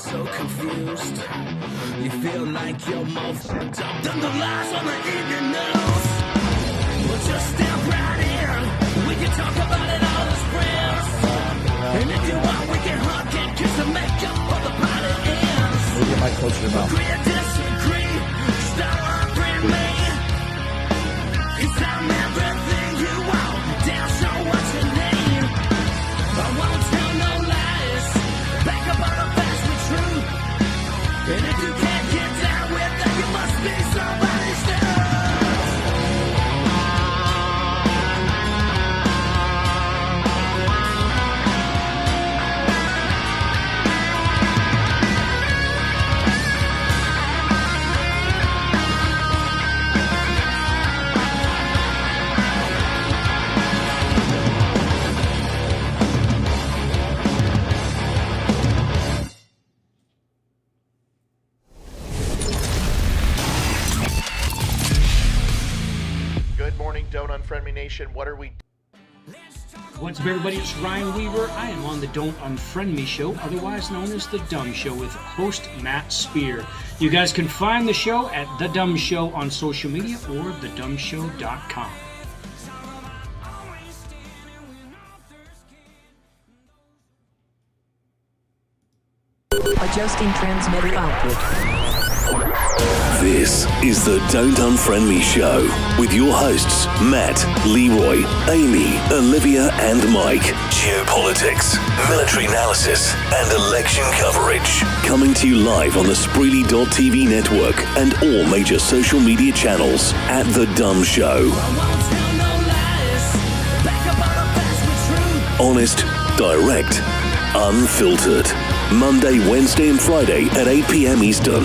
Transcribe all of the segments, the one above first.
so confused. You feel like you're more fucked up than the lies on the evening news. Well, just step right in. We can talk about it all as friends. And if you want, we can hug and kiss and make up for the party ends. Move your mic closer to your mouth. Agree or disagree, stop offering me. 'Cause I'm everything you want, damn sure what you need. I won't tell no lies, back up all the facts with truth. And if you can't get down with that, you must be somebody's dad. Good morning, Don't Unfriend Me Nation. What are we? What's up, everybody? It's Ryan Weaver. I am on the Don't Unfriend Me show, otherwise known as The Dumb Show, with host Matt Spear. You guys can find the show at The Dumb Show on social media or thedumbshow.com. Adjusting transmitter output. This is the Don't Unfriend Me show with your hosts Matt, Leroy, Amy, Olivia and Mike. Geopolitics, military analysis and election coverage. Coming to you live on the Spreely.tv network and all major social media channels at The Dumb Show. Honest, direct, unfiltered. Monday, Wednesday and Friday at 8 p.m. Eastern.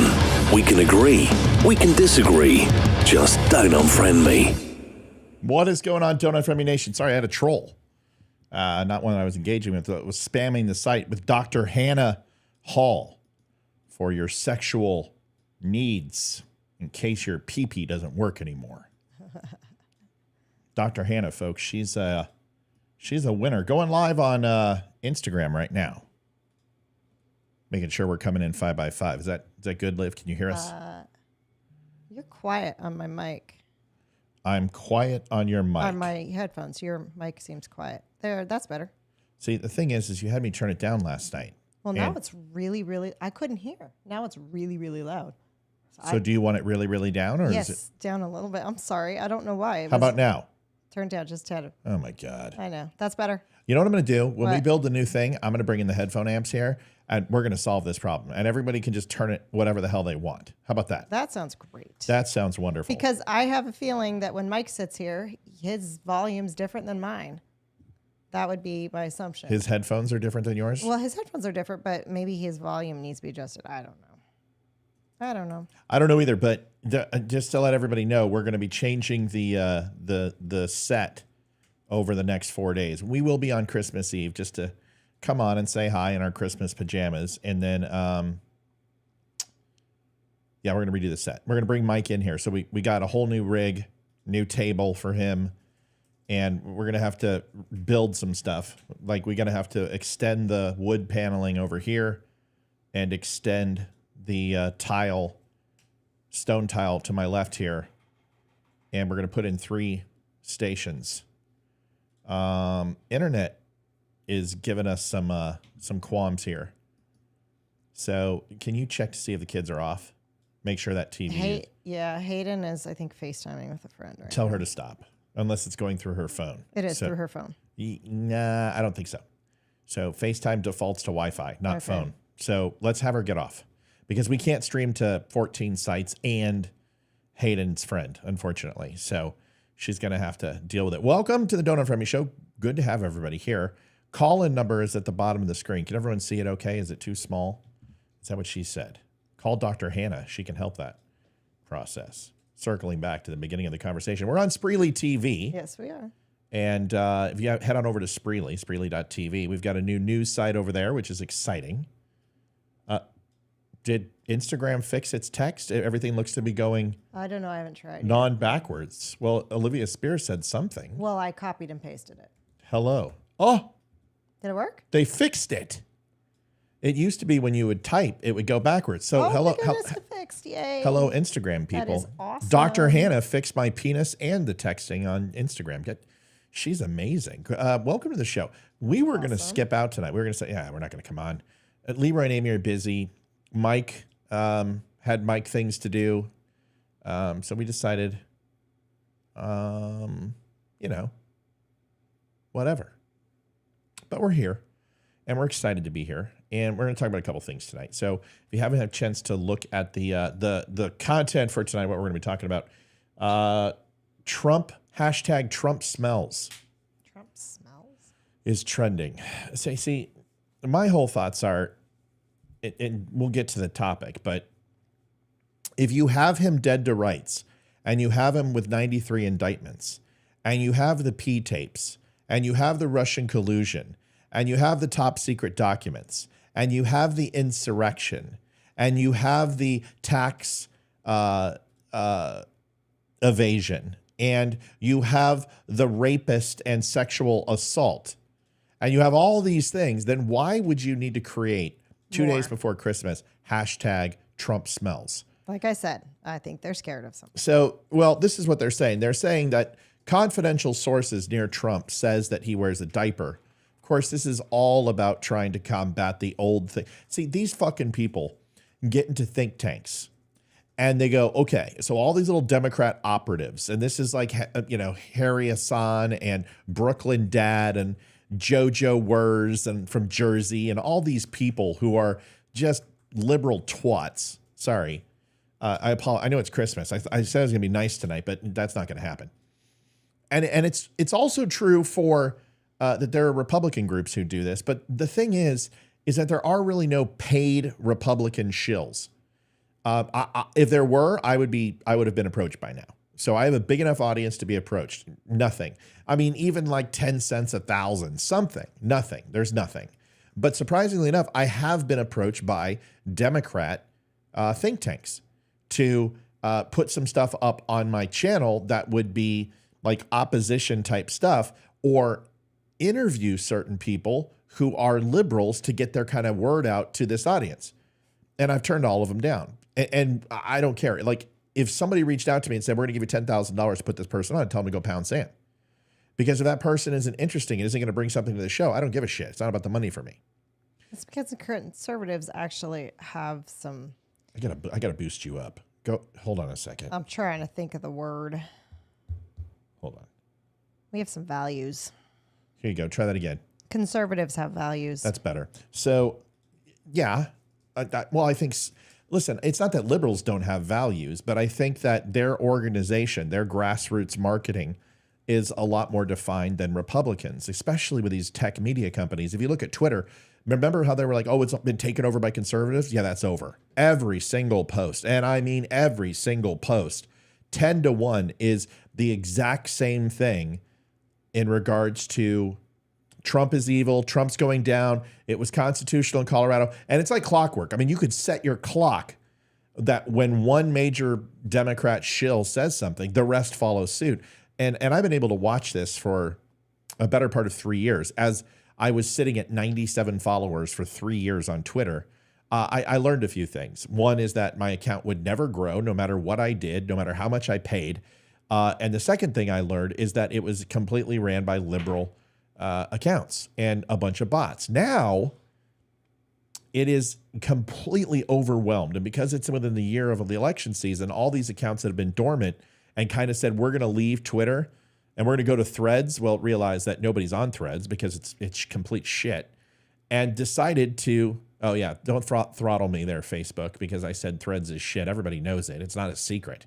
We can agree, we can disagree. Just don't unfriend me. What is going on, Don't Unfriend Me Nation? Sorry, I had a troll. Not one I was engaging with. It was spamming the site with Dr. Hannah Hall for your sexual needs in case your pee-pee doesn't work anymore. Dr. Hannah, folks, she's a winner. Going live on Instagram right now. Making sure we're coming in 5x5. Is that good, Liv? Can you hear us? You're quiet on my mic. I'm quiet on your mic. On my headphones. Your mic seems quiet. There, that's better. See, the thing is you had me turn it down last night. Well, now it's really, really, I couldn't hear. Now it's really, really loud. So do you want it really, really down? Or yes, is it down a little bit. I'm sorry. I don't know why. How about now? Turned down just had. Oh, my God. I know. That's better. You know what I'm going to do? When we What? build the new thing, I'm going to bring in the headphone amps here, and we're going to solve this problem. And everybody can just turn it whatever the hell they want. How about that? That sounds great. That sounds wonderful. Because I have a feeling that when Mike sits here, his volume's different than mine. That would be my assumption. His headphones are different than yours? Well, his headphones are different, but maybe his volume needs to be adjusted. I don't know. I don't know either, but just to let everybody know, we're going to be changing the set over the next 4 days. We will be on Christmas Eve just to come on and say hi in our Christmas pajamas. And then, we're going to redo the set. We're going to bring Mike in here. So we got a whole new rig, new table for him. And we're going to have to build some stuff. Like we're going to have to extend the wood paneling over here and extend the stone tile to my left here. And we're going to put in 3 stations. Internet is giving us some qualms here. So can you check to see if the kids are off? Make sure that TV. Hayden is, I think, FaceTiming with a friend. Right Tell now. her to stop, unless it's going through her phone. It is through her phone. Nah, I don't think so. So FaceTime defaults to Wi-Fi, not phone. So let's have her get off, because we can't stream to 14 sites and Hayden's friend, unfortunately. So she's going to have to deal with it. Welcome to the Don't Unfriend Me show. Good to have everybody here. Call-in number is at the bottom of the screen. Can everyone see it okay? Is it too small? Is that what she said? Call Dr. Hannah. She can help that process. Circling back to the beginning of the conversation. We're on Spreely TV. Yes, we are. And if you head on over to Spreely, Spreely.tv, we've got a new news site over there, which is exciting. Did Instagram fix its text? Everything looks to be going... I don't know. I haven't tried. Non-backwards. Well, Olivia Spear said something. Well, I copied and pasted it. Hello. Oh, Did it work? they fixed it. It used to be when you would type, it would go backwards. So Oh hello, my goodness, it fixed. Yay. hello, Instagram people. That is awesome. Dr. Hannah fixed my penis and the texting on Instagram. She's amazing. Welcome to the show. We were going to skip out tonight. We were going to say, yeah, we're not going to come on. Leroy and Amy are busy. Mike had Mike things to do. So we decided, whatever. But we're here, and we're excited to be here, and we're going to talk about a couple things tonight. So if you haven't had a chance to look at the content for tonight, what we're going to be talking about, Trump, hashtag Trump smells. Trump smells? Is trending. So, see, my whole thoughts are, and we'll get to the topic, but if you have him dead to rights, and you have him with 93 indictments, and you have the P tapes, and you have the Russian collusion, and you have the top secret documents, and you have the insurrection, and you have the tax evasion, and you have the rapist and sexual assault, and you have all these things, then why would you need to create 2 days before Christmas, hashtag Trump smells? Like I said, I think they're scared of something. So, well, this is what they're saying. They're saying that confidential sources near Trump says that he wears a diaper. Of course, this is all about trying to combat the old thing. See, these fucking people get into think tanks and they go, okay, so all these little Democrat operatives, and this is like, Harry Hassan and Brooklyn Dad and JoJo Wurs and from Jersey and all these people who are just liberal twats. Sorry. I apologize. I know it's Christmas. I said I was going to be nice tonight, but that's not going to happen. And it's also true for that there are Republican groups who do this. But the thing is that there are really no paid Republican shills. If there were, I would have been approached by now. So I have a big enough audience to be approached. Nothing. I mean, even like 10 cents, 1,000, something. Nothing. There's nothing. But surprisingly enough, I have been approached by Democrat think tanks to put some stuff up on my channel that would be like opposition type stuff, or interview certain people who are liberals to get their kind of word out to this audience. And I've turned all of them down. And I don't care. Like, if somebody reached out to me and said, we're going to give you $10,000 to put this person on, I'd tell them to go pound sand. Because if that person isn't interesting and isn't going to bring something to the show, I don't give a shit. It's not about the money for me. It's because the conservatives actually have some... I gotta boost you up. Go. Hold on a second. I'm trying to think of the word. Hold on. We have some values. Here you go. Try that again. Conservatives have values. That's better. So, yeah. I think... Listen, it's not that liberals don't have values, but I think that their organization, their grassroots marketing is a lot more defined than Republicans, especially with these tech media companies. If you look at Twitter, remember how they were like, oh, it's been taken over by conservatives? Yeah, that's over. Every single post, and I mean every single post, 10 to 1 is the exact same thing in regards to Trump is evil, Trump's going down, it was constitutional in Colorado, and it's like clockwork. I mean, you could set your clock that when one major Democrat shill says something, the rest follow suit. And I've been able to watch this for a better part of 3 years. As I was sitting at 97 followers for 3 years on Twitter, I learned a few things. One is that my account would never grow no matter what I did, no matter how much I paid. And the second thing I learned is that it was completely ran by liberal accounts and a bunch of bots. Now it is completely overwhelmed. And because it's within the year of the election season, all these accounts that have been dormant and kind of said, we're going to leave Twitter and we're going to go to Threads. Well, realize that nobody's on Threads because it's complete shit, and decided to, oh yeah, don't throttle me there, Facebook, because I said Threads is shit. Everybody knows it. It's not a secret.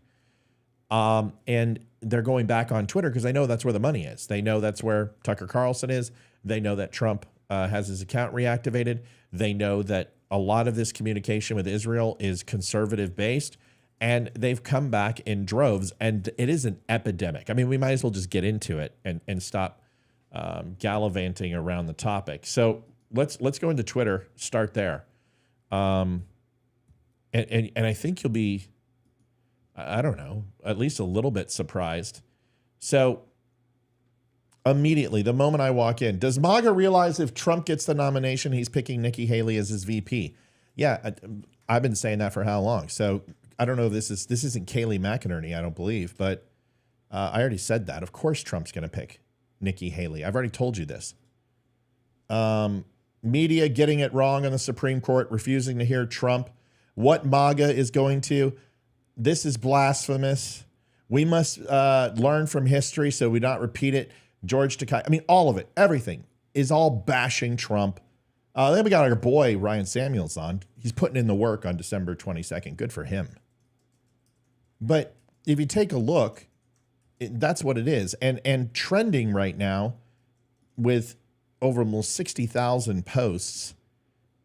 And they're going back on Twitter because they know that's where the money is. They know that's where Tucker Carlson is. They know that Trump has his account reactivated. They know that a lot of this communication with Israel is conservative based, and they've come back in droves, and it is an epidemic. I mean, we might as well just get into it and stop gallivanting around the topic. So let's go into Twitter, start there. And I think you'll be, I don't know, at least a little bit surprised. So Immediately, the moment I walk in, does MAGA realize if Trump gets the nomination, he's picking Nikki Haley as his VP? Yeah, I've been saying that for how long? So I don't know if this isn't Kayleigh McInerney, I don't believe, but I already said that. Of course Trump's going to pick Nikki Haley. I've already told you this. Media getting it wrong on the Supreme Court, refusing to hear Trump. What MAGA is going to, this is blasphemous. We must learn from history so we not repeat it. George Takei, I mean, all of it, everything is all bashing Trump. Then we got our boy, Ryan Samuels on. He's putting in the work on December 22nd. Good for him. But if you take a look, that's what it is. And trending right now with over almost 60,000 posts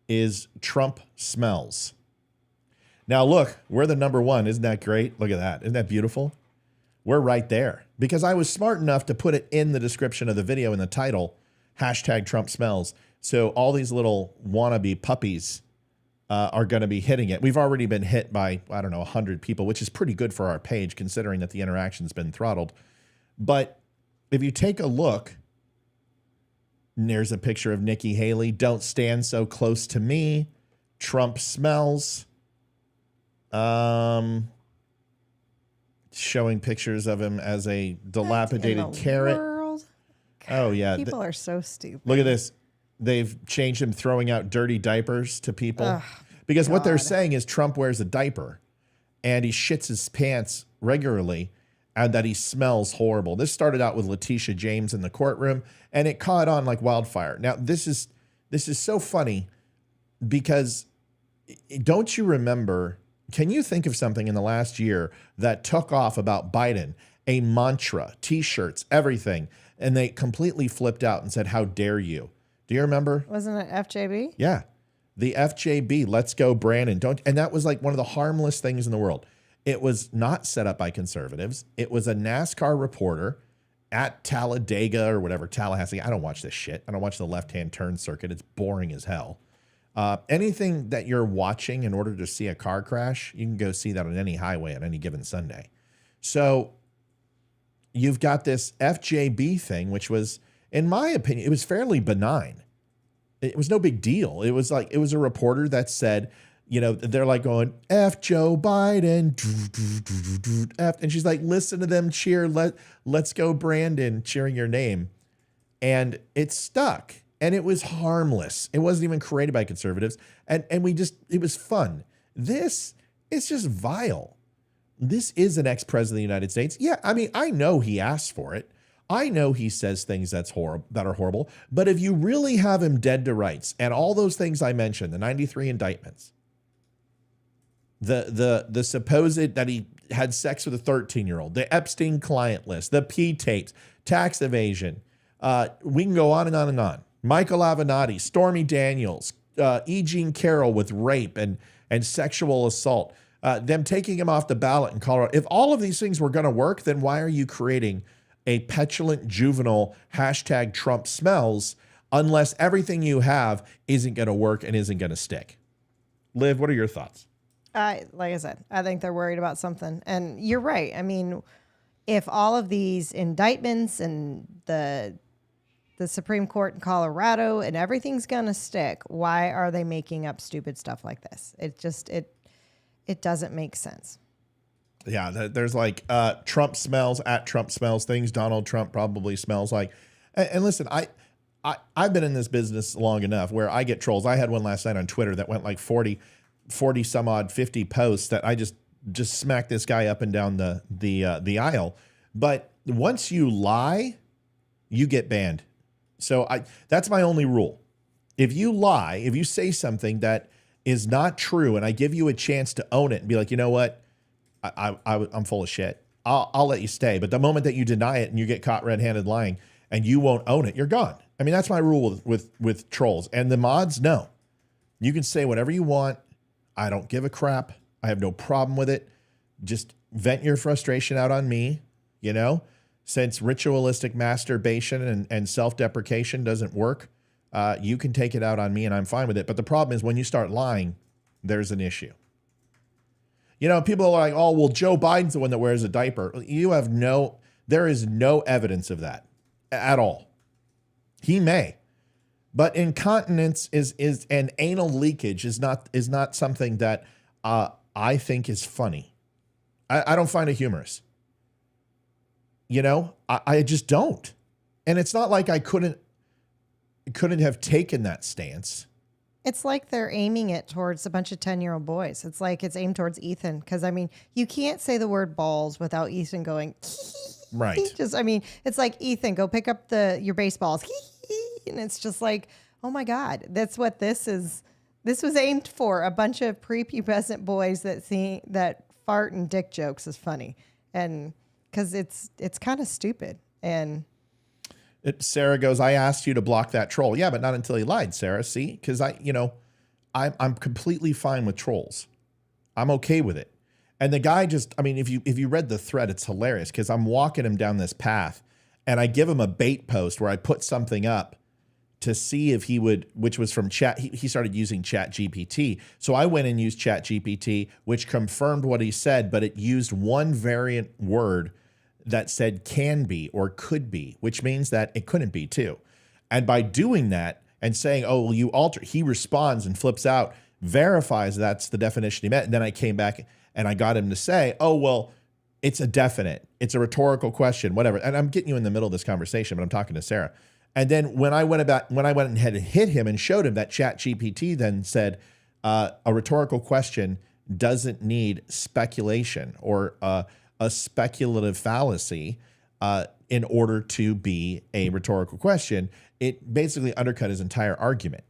is Trump smells. Now, look, we're the number one. Isn't that great? Look at that. Isn't that beautiful? We're right there because I was smart enough to put it in the description of the video in the title, hashtag Trump smells. So all these little wannabe puppies are going to be hitting it. We've already been hit by, 100 people, which is pretty good for our page considering that the interaction's been throttled. But if you take a look, there's a picture of Nikki Haley. Don't stand so close to me. Trump smells. Showing pictures of him as a dilapidated carrot. World? Oh, yeah. People are so stupid. Look at this. They've changed him throwing out dirty diapers to people. Because what they're saying is Trump wears a diaper and he shits his pants regularly and that he smells horrible. This started out with Letitia James in the courtroom and it caught on like wildfire. Now, this is so funny because don't you remember, can you think of something in the last year that took off about Biden, a mantra, T-shirts, everything, and they completely flipped out and said, how dare you? Do you remember? Wasn't it FJB? Yeah. The FJB, let's go Brandon. And that was like one of the harmless things in the world. It was not set up by conservatives. It was a NASCAR reporter at Talladega or whatever, Tallahassee. I don't watch this shit. I don't watch the left-hand turn circuit. It's boring as hell. Anything that you're watching in order to see a car crash, you can go see that on any highway on any given Sunday. So you've got this FJB thing, which was, in my opinion, it was fairly benign. It was no big deal. It was a reporter that said, they're like going, F Joe Biden, F. And she's like, listen to them cheer. Let's go Brandon, cheering your name. And it stuck. And it was harmless. It wasn't even created by conservatives. And it was fun. This is just vile. This is an ex-president of the United States. Yeah, I mean, I know he asked for it. I know he says things that are horrible. But if you really have him dead to rights and all those things I mentioned, the 93 indictments, the supposed that he had sex with a 13-year-old, the Epstein client list, the P tapes, tax evasion, we can go on and on and on. Michael Avenatti, Stormy Daniels, E. Jean Carroll with rape and sexual assault, them taking him off the ballot in Colorado. If all of these things were going to work, then why are you creating a petulant juvenile hashtag Trump smells unless everything you have isn't going to work and isn't going to stick? Liv, what are your thoughts? Like I said, I think they're worried about something. And you're right. I mean, if all of these indictments and the Supreme Court in Colorado and everything's going to stick, why are they making up stupid stuff like this? It doesn't make sense. Yeah, there's like Trump smells at Trump smells things Donald Trump probably smells like. And listen, I've been in this business long enough where I get trolls. I had one last night on Twitter that went like 40 some odd 50 posts that I just smacked this guy up and down the aisle. But once you lie, you get banned. So that's my only rule. If you lie, if you say something that is not true and I give you a chance to own it and be like, you know what? I'm full of shit. I'll let you stay. But the moment that you deny it and you get caught red-handed lying and you won't own it, you're gone. I mean, that's my rule with trolls. And the mods, no. You can say whatever you want. I don't give a crap. I have no problem with it. Just vent your frustration out on me, Since ritualistic masturbation and self-deprecation doesn't work, you can take it out on me and I'm fine with it. But the problem is when you start lying, there's an issue. People are like, oh, well, Joe Biden's the one that wears a diaper. There is no evidence of that. at all. He may. But incontinence is and anal leakage is not something that I think is funny. I don't find it humorous. You know, I just don't. And it's not like I couldn't have taken that stance. It's like they're aiming it towards a bunch of 10-year-old boys. It's like it's aimed towards Ethan. Because, I mean, you can't say the word balls without Ethan going, Right. just, I mean, it's like, Ethan, go pick up your baseballs. And it's just like, oh my God, that's what this is. This was aimed for a bunch of prepubescent boys that fart and dick jokes is funny. And because it's kind of stupid. And Sarah goes, I asked you to block that troll. Yeah, but not until he lied, Sarah. See? Because I'm completely fine with trolls. I'm okay with it. And the guy if you read the thread, it's hilarious because I'm walking him down this path and I give him a bait post where I put something up to see if he would, which was from chat. He started using Chat GPT. So I went and used Chat GPT, which confirmed what he said, but it used one variant word that said can be or could be, which means that it couldn't be too. And by doing that and saying, oh, well, you alter, he responds and flips out, verifies that's the definition he meant. And then I came back and I got him to say, oh, well, it's a definite. It's a rhetorical question, whatever. And I'm getting you in the middle of this conversation, but I'm talking to Sarah. And then when I went ahead and hit him and showed him that Chat GPT then said a rhetorical question doesn't need speculation or a speculative fallacy in order to be a rhetorical question, it basically undercut his entire argument.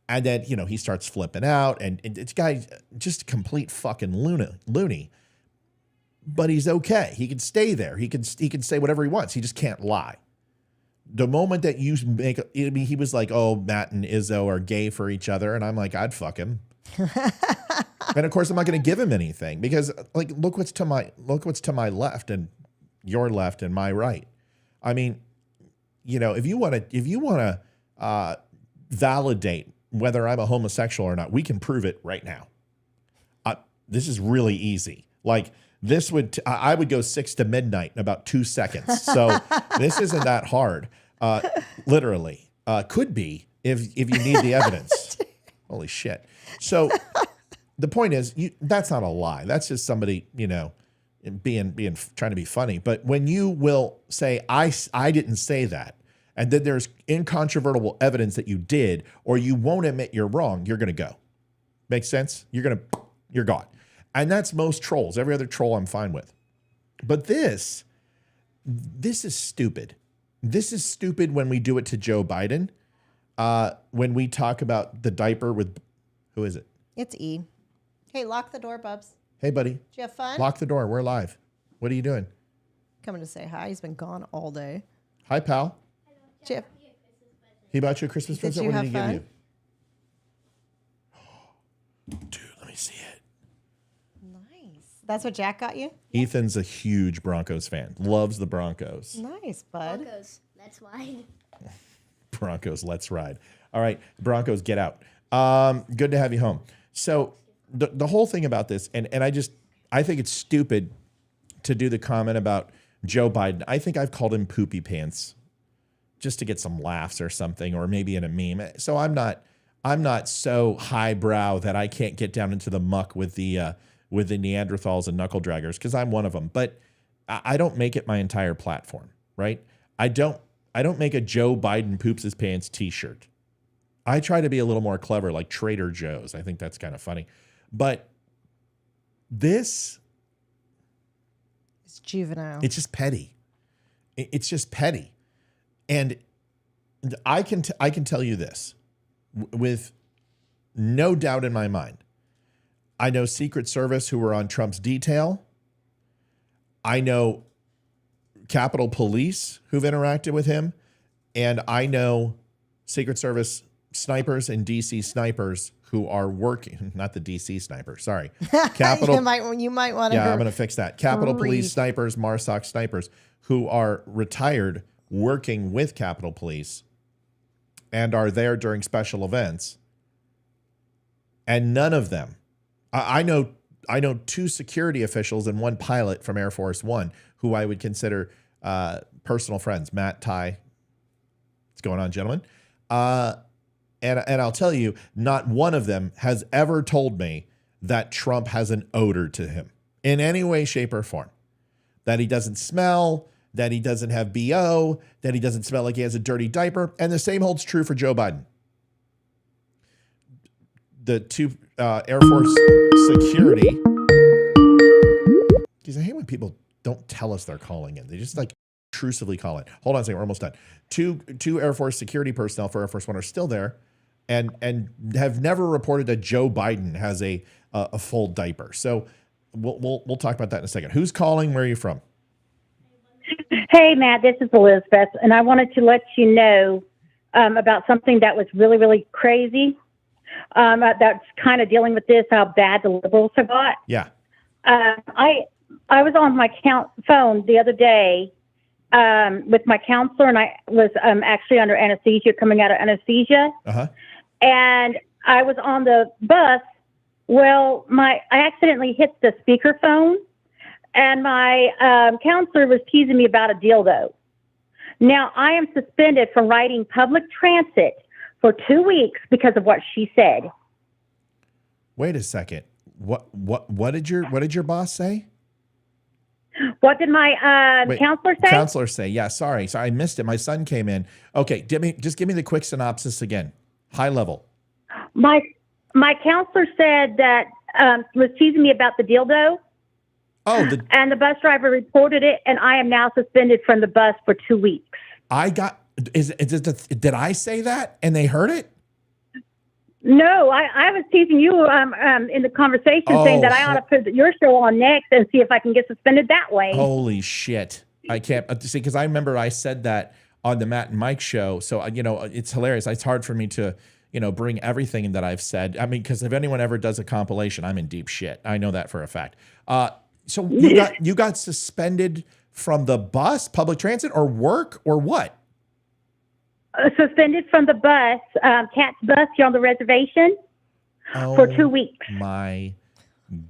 And then, he starts flipping out and this guy's just a complete fucking loony. But he's okay. He can stay there. He can say whatever he wants. He just can't lie. The moment that you he was like, oh, Matt and Izzo are gay for each other. And I'm like, I'd fuck him. And of course, I'm not going to give him anything because, like, look what's to my left and your left and my right. I mean, if you want to validate whether I'm a homosexual or not, we can prove it right now. This is really easy. Like this I would go 6 to midnight in about 2 seconds. So this isn't that hard. Literally, could be if you need the evidence. Holy shit. So the point is, that's not a lie. That's just somebody, being trying to be funny. But when you will say, I didn't say that, and then there's incontrovertible evidence that you did, or you won't admit you're wrong, you're going to go. Makes sense? You're gone. And that's most trolls. Every other troll I'm fine with. But this is stupid. This is stupid when we do it to Joe Biden. When we talk about the diaper with, who is it? it's E. Hey, lock the door, Bubs. Hey, buddy. Did you have fun? Lock the door. We're live. What are you doing? Coming to say hi. He's been gone all day. Hi, pal. Did you have- He bought you a Christmas present? you What have did he fun? give you? Dude, let me see it. Nice. That's what Jack got you? Ethan's a huge Broncos fan. Loves the Broncos. Nice, bud. Broncos, that's why. Broncos, let's ride. All right, Broncos, get out. Good to have you home. So the whole thing about this, and I think it's stupid to do the comment about Joe Biden. I think I've called him poopy pants just to get some laughs or something, or maybe in a meme. So I'm not so highbrow that I can't get down into the muck with the Neanderthals and knuckle draggers, because I'm one of them. But I don't make it my entire platform, right? I don't make a Joe Biden poops his pants t-shirt. I try to be a little more clever, like Trader Joe's. I think that's kind of funny. But this, It's juvenile. it's just petty. It's just petty. And I can tell you this with no doubt in my mind. I know Secret Service who were on Trump's detail. I know Capitol Police who've interacted with him. And I know Secret Service snipers and DC snipers who are working, not the DC snipers, sorry. Capitol, you might want to. yeah, I'm going to fix that. Capitol Police snipers, MARSOC snipers who are retired working with Capitol Police and are there during special events. And none of them, I know 2 security officials and 1 pilot from Air Force One who I would consider personal friends, Matt, Ty, What's going on, gentlemen? And I'll tell you, not one of them has ever told me that Trump has an odor to him in any way, shape, or form. That he doesn't smell, that he doesn't have BO, that he doesn't smell like he has a dirty diaper. And the same holds true for Joe Biden. The two Air Force security. Because I hate when people don't tell us they're calling in. They just like intrusively call in. Hold on a second, we're almost done. Two Air Force security personnel for Air Force One are still there and have never reported that Joe Biden has a full diaper. So we'll talk about that in a second. Who's calling? Where are you from? Hey, Matt, this is Elizabeth, and I wanted to let you know about something that was really, really crazy. That's kind of dealing with this, how bad the liberals have got. Yeah. I was on my phone the other day with my counselor, and I was actually under anesthesia, coming out of anesthesia. Uh-huh. And I was on the bus. Well, I accidentally hit the speakerphone, and my counselor was teasing me about a dildo. Now, I am suspended from riding public transit for 2 weeks because of what she said. Wait a second. What did your boss say? What did my counselor say? Counselor say, yeah. Sorry, I missed it. My son came in. Okay, just give me the quick synopsis again, high level. My counselor said that was teasing me about the dildo. Oh, and the bus driver reported it, and I am now suspended from the bus for 2 weeks. Did I say that and they heard it? No, I was teasing you in the conversation, saying that I ought to put your show on next and see if I can get suspended that way. Holy shit. I can't see, because I remember I said that on the Matt and Mike show. So, it's hilarious. It's hard for me to, bring everything that I've said. I mean, because if anyone ever does a compilation, I'm in deep shit. I know that for a fact. So you got suspended from the bus, public transit, or work, or what? Suspended from the bus, Cat's bus here on the reservation for 2 weeks. My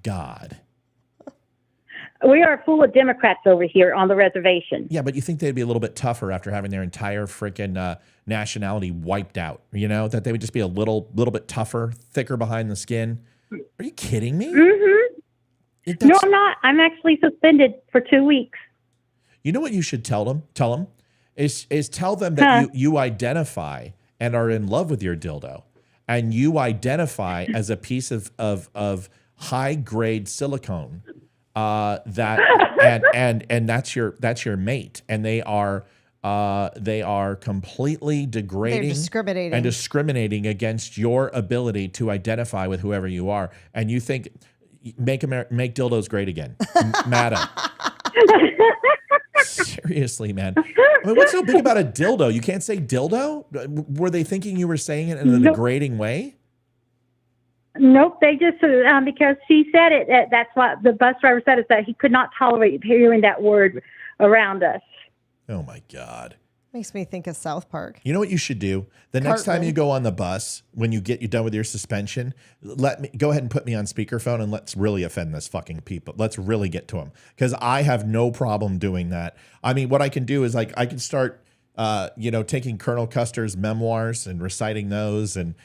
God. We are full of Democrats over here on the reservation. Yeah, but you think they'd be a little bit tougher after having their entire freaking nationality wiped out, that they would just be a little bit tougher, thicker behind the skin? Are you kidding me? Mm-hmm. No, I'm not. I'm actually suspended for 2 weeks. You know what you should tell them? Is tell them that you identify and are in love with your dildo, and you identify as a piece of high grade silicone that and that's your mate, and they are completely degrading and discriminating against your ability to identify with whoever you are, and you think make dildos great again, Madam. Seriously, man. I mean, what's so big about a dildo? You can't say dildo? Were they thinking you were saying it in a degrading way? Nope. They just, because she said it, that's what the bus driver said, is that he could not tolerate hearing that word around us. Oh, my God. Makes me think of South Park. You know what you should do? The next time you go on the bus, when you're done with your suspension, go ahead and put me on speakerphone, and let's really offend this fucking people. Let's really get to them, because I have no problem doing that. I mean, what I can do is I can start, taking Colonel Custer's memoirs and reciting those, and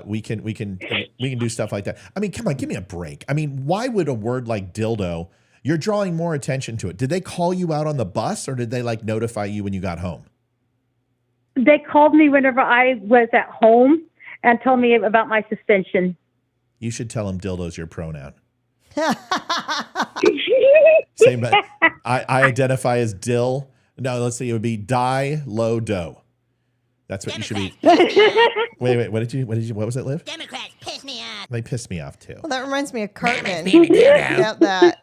we can do stuff like that. I mean, come on, give me a break. I mean, why would a word like dildo? You're drawing more attention to it. Did they call you out on the bus, or did they notify you when you got home? They called me whenever I was at home and told me about my suspension. You should tell them dildo's your pronoun. Same, but I identify as dill. No, let's see. It would be die low dough. That's what Democrats. You should be. Wait. What was it, Liv? Democrats piss me off. They piss me off too. Well, that reminds me of Cartman. About that.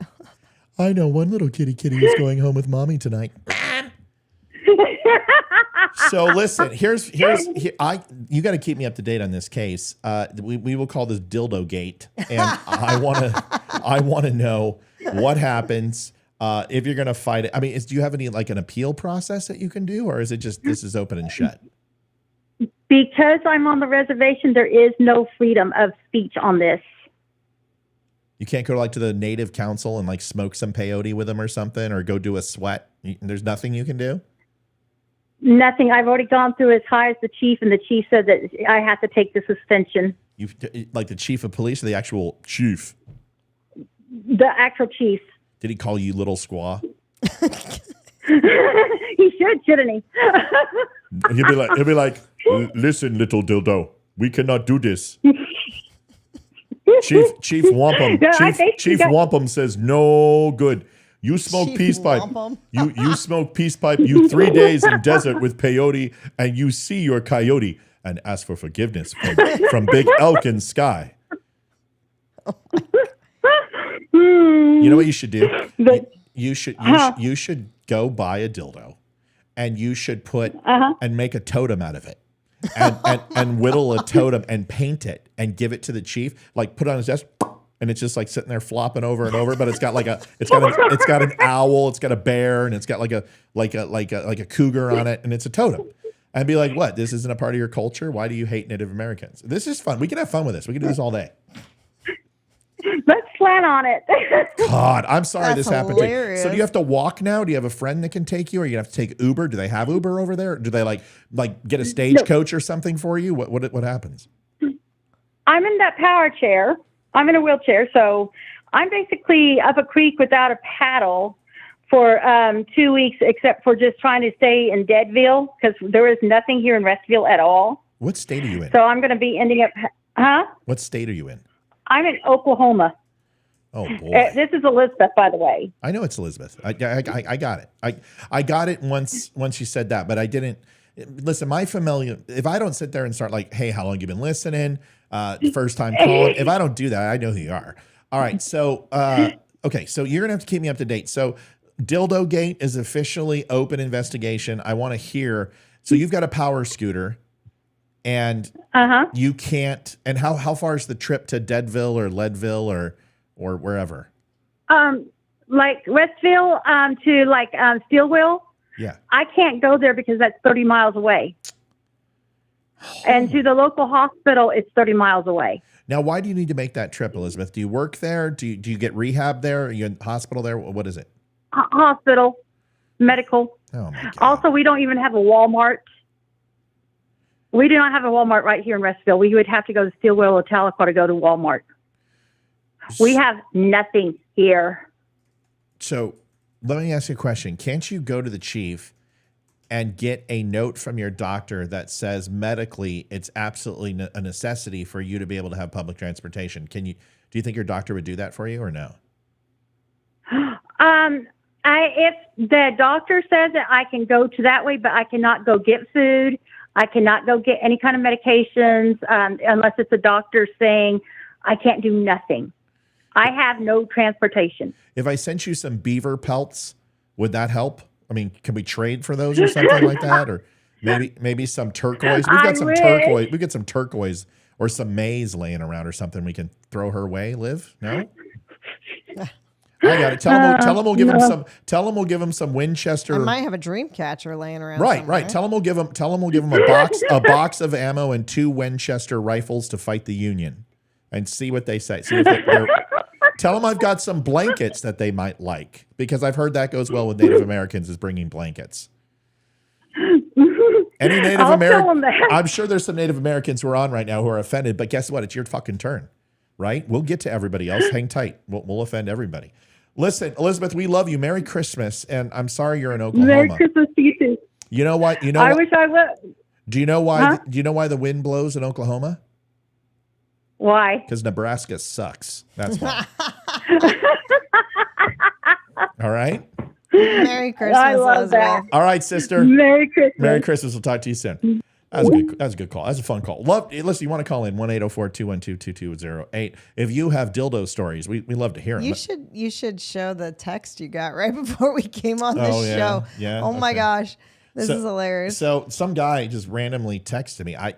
I know one little kitty is going home with mommy tonight. So listen, here, you got to keep me up to date on this case. We will call this Dildo Gate, and I want to know what happens if you're going to fight it. I mean, do you have any an appeal process that you can do, or is it just this is open and shut? Because I'm on the reservation, there is no freedom of speech on this. You can't go to the native council and smoke some peyote with them or something, or go do a sweat. There's nothing you can do. Nothing. I've already gone through as high as the chief, and the chief said that I have to take the suspension. You like the chief of police or the actual chief? The actual chief. Did he call you little squaw? He should, shouldn't he? He'll be like, listen, little dildo, we cannot do this. Chief Wampum. No, Chief Wampum says no good. You smoke Chief peace pipe. Wampum. You smoke peace pipe. You 3 days in desert with peyote, and you see your coyote and ask for forgiveness from Big Elk in sky. You know what you should do? You should go buy a dildo, and you should put and make a totem out of it, and whittle a totem and paint it and give it to the chief. Like put it on his desk, and it's just like sitting there flopping over and over. But it's got an owl, it's got a bear, and it's got like a cougar on it, and it's a totem. And be like, what? This isn't a part of your culture? Why do you hate Native Americans? This is fun. We can have fun with this. We can do this all day. Let's plan on it. God, I'm sorry That's this happened to you. hilarious. So do you have to walk now? Do you have a friend that can take you, or you have to take Uber? Do they have Uber over there? Do they like get a stagecoach or something for you? What happens? I'm in that power chair. I'm in a wheelchair, so I'm basically up a creek without a paddle for 2 weeks, except for just trying to stay in Deadville because there is nothing here in Restville at all. What state are you in? So I'm going to be ending up, What state are you in? I'm in Oklahoma. Oh boy, This is Elizabeth, by the way. I know it's Elizabeth. I got it. I got it once you said that, but I didn't. Listen, my familiar. If I don't sit there and start like, hey, how long you been listening? First time calling. If I don't do that, I know who you are. All right, so okay, so you're gonna have to keep me up to date. So Dildo Gate is officially open investigation. I want to hear. So you've got a power scooter, and you can't. And how far is the trip to Deadville or Leadville or wherever? Like Restville to like Steelwell. Yeah. I can't go there because that's 30 miles away. And to the local hospital, it's 30 miles away. Now, why do you need to make that trip, Elizabeth? Do you work there? Do you get rehab there? Are you in hospital there? What is it? Hospital, medical. Oh my God. Also, we don't even have a Walmart. We do not have a Walmart right here in Restville. We would have to go to Steelwell or Tahlequah to go to Walmart. We have nothing here. So let me ask you a question. Can't you go to the chief and get a note from your doctor that says medically it's absolutely a necessity for you to be able to have public transportation? Do you think your doctor would do that for you or no? If the doctor says that I can go to that way, but I cannot go get food. I cannot go get any kind of medications unless it's a doctor saying I can't do nothing. I have no transportation. If I sent you some beaver pelts, would that help? I mean, can we trade for those or something like that? Or maybe some turquoise. We've got some turquoise. We get some turquoise or some maize laying around or something. We can throw her way. Liv? No. I got it. Tell him we'll give him some. Tell him we'll give him some Winchester. I might have a dream catcher laying around. Right. somewhere. Tell him we'll give him a box of ammo and 2 Winchester rifles to fight the Union, and see what they say. See if tell them I've got some blankets that they might like, because I've heard that goes well with Native Americans is bringing blankets. Any Native American, I'm sure there's some Native Americans who are on right now who are offended, but guess what? It's your fucking turn, right? We'll get to everybody else. Hang tight. We'll offend everybody. Listen, Elizabeth, we love you. Merry Christmas, and I'm sorry you're in Oklahoma. Merry Christmas to you too. You know what? I wish I would. Do you know why? Huh? Do you know why the wind blows in Oklahoma? Why? Because Nebraska sucks. That's why. All right. Merry Christmas, I love Elizabeth. that. All right, sister. Merry Christmas. Merry Christmas. We'll talk to you soon. That's good. That's a good call. That's a fun call. Listen, you want to call in 1-804-212-2208. If you have dildo stories, we love to hear them. You should show the text you got right before we came on this yeah. show. Yeah, Oh my okay. gosh. This is hilarious. So some guy just randomly texted me. I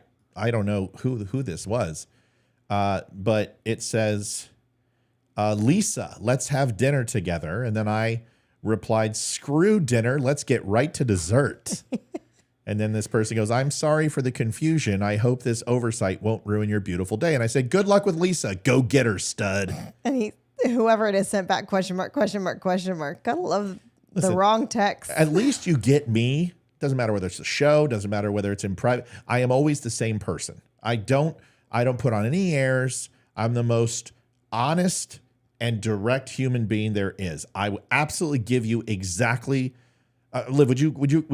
don't know who this was. But it says, Lisa, let's have dinner together. And then I replied, screw dinner. Let's get right to dessert. And then this person goes, I'm sorry for the confusion. I hope this oversight won't ruin your beautiful day. And I said, good luck with Lisa. Go get her, stud. And whoever it is sent back question mark, question mark, question mark. Gotta love the Listen, wrong text. At least you get me Doesn't matter whether it's a show, doesn't matter whether it's in private. I am always the same person. I don't put on any airs. I'm the most honest and direct human being there is. I will absolutely give you exactly. Liv, would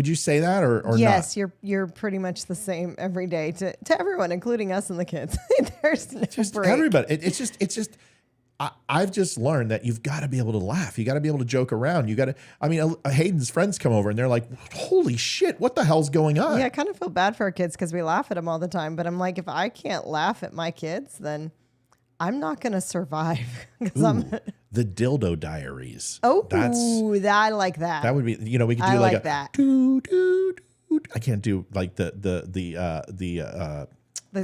you say that or yes, not? you're pretty much the same every day to everyone, including us and the kids. There's no break. Everybody. It's just. I've just learned that you've got to be able to laugh. You got to be able to joke around. You got to. I mean, Hayden's friends come over and they're like, "Holy shit, what the hell's going on?" Yeah, I kind of feel bad for our kids because we laugh at them all the time. But I'm like, if I can't laugh at my kids, then I'm not going to survive. The Dildo Diaries. Oh, I like that. That would be. We could do I like like a that. doo, doo, doo. I can't do like the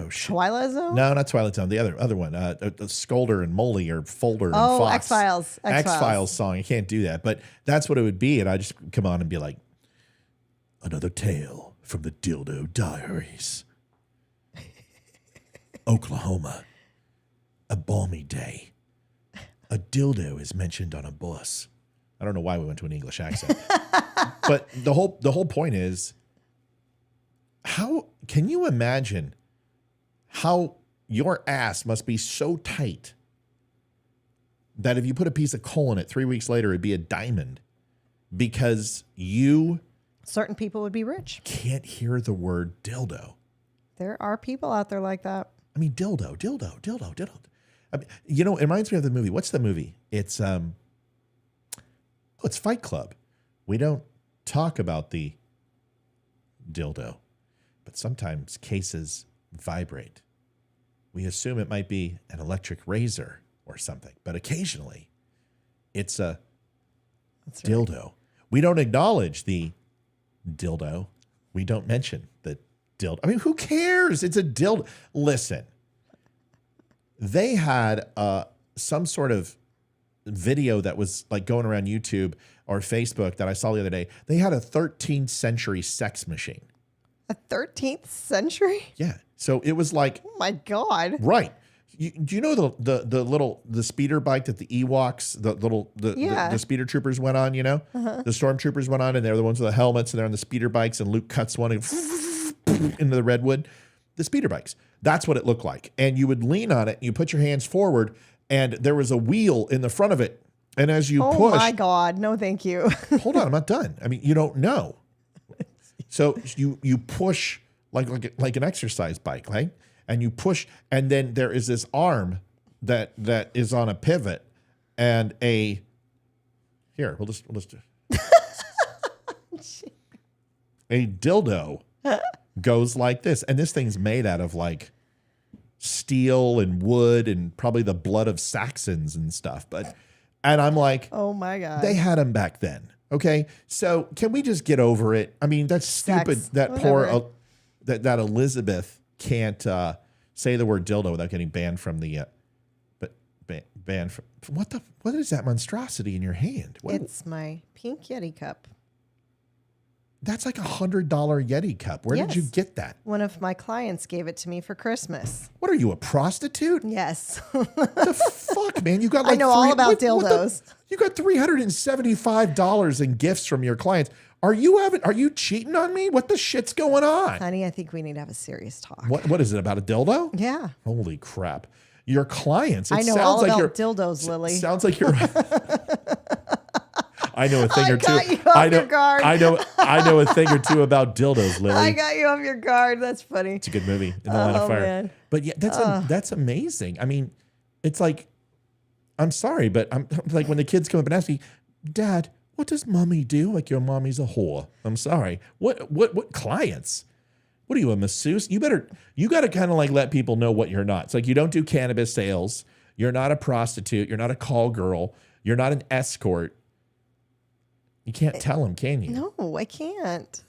Twilight Zone? No, not Twilight Zone. The other one, Scolder and Molly or Folder and Fox. X-Files. X-Files song. I can't do that, but that's what it would be. And I just come on and be like, another tale from the Dildo Diaries. Oklahoma, a balmy day. A dildo is mentioned on a bus. I don't know why we went to an English accent, but the whole point is, how can you imagine how your ass must be so tight that if you put a piece of coal in it 3 weeks later, it'd be a diamond because certain people would be rich. Can't hear the word dildo. There are people out there like that. I mean, dildo. I mean, it reminds me of the movie. What's the movie? It's it's Fight Club. We don't talk about the dildo, but sometimes cases vibrate. We assume it might be an electric razor or something, but occasionally it's a dildo. Right. We don't acknowledge the dildo. We don't mention the dildo. I mean, who cares? It's a dildo. Listen, they had some sort of video that was like going around YouTube or Facebook that I saw the other day. They had a 13th century sex machine. A 13th century? Yeah. So it was like, oh my God. Right. Do you know the speeder bike that the Ewoks, the speeder troopers went on, The stormtroopers went on and they're the ones with the helmets and they're on the speeder bikes and Luke cuts one and into the redwood. The speeder bikes. That's what it looked like. And you would lean on it, you put your hands forward and there was a wheel in the front of it. And as you push. Oh my God. No, thank you. Hold on. I'm not done. I mean, you don't know. So you push like an exercise bike, right? And you push, and then there is this arm that is on a pivot, and we'll just do a dildo goes like this, and this thing's made out of like steel and wood and probably the blood of Saxons and stuff. And I'm like, oh my God, they had them back then. Okay, so can we just get over it? I mean, that's stupid. That poor that Elizabeth can't say the word dildo without getting banned from the. Banned from what is that monstrosity in your hand? It's my pink Yeti cup. That's like $100 Yeti cup. Where did you get that? One of my clients gave it to me for Christmas. What are you, a prostitute? Yes. The fuck, man? You got like I know all about dildos. You got $375 in gifts from your clients. Are you cheating on me? What the shit's going on? Honey, I think we need to have a serious talk. What is it, about a dildo? Yeah. Holy crap. Your clients. I know all about dildos, Lily. Sounds like you're I know a thing or two. I know a thing or two about dildos, Lily. I got you off your guard. That's funny. It's a good movie, In the Line of Fire. Man. But yeah, that's amazing. I mean, it's like, I'm sorry, but I'm like when the kids come up and ask me, Dad, what does mommy do? Like, your mommy's a whore. I'm sorry. What clients? What are you, a masseuse? You got to kind of like let people know what you're not. It's like you don't do cannabis sales. You're not a prostitute. You're not a call girl. You're not an escort. You can't tell them, can you? No, I can't.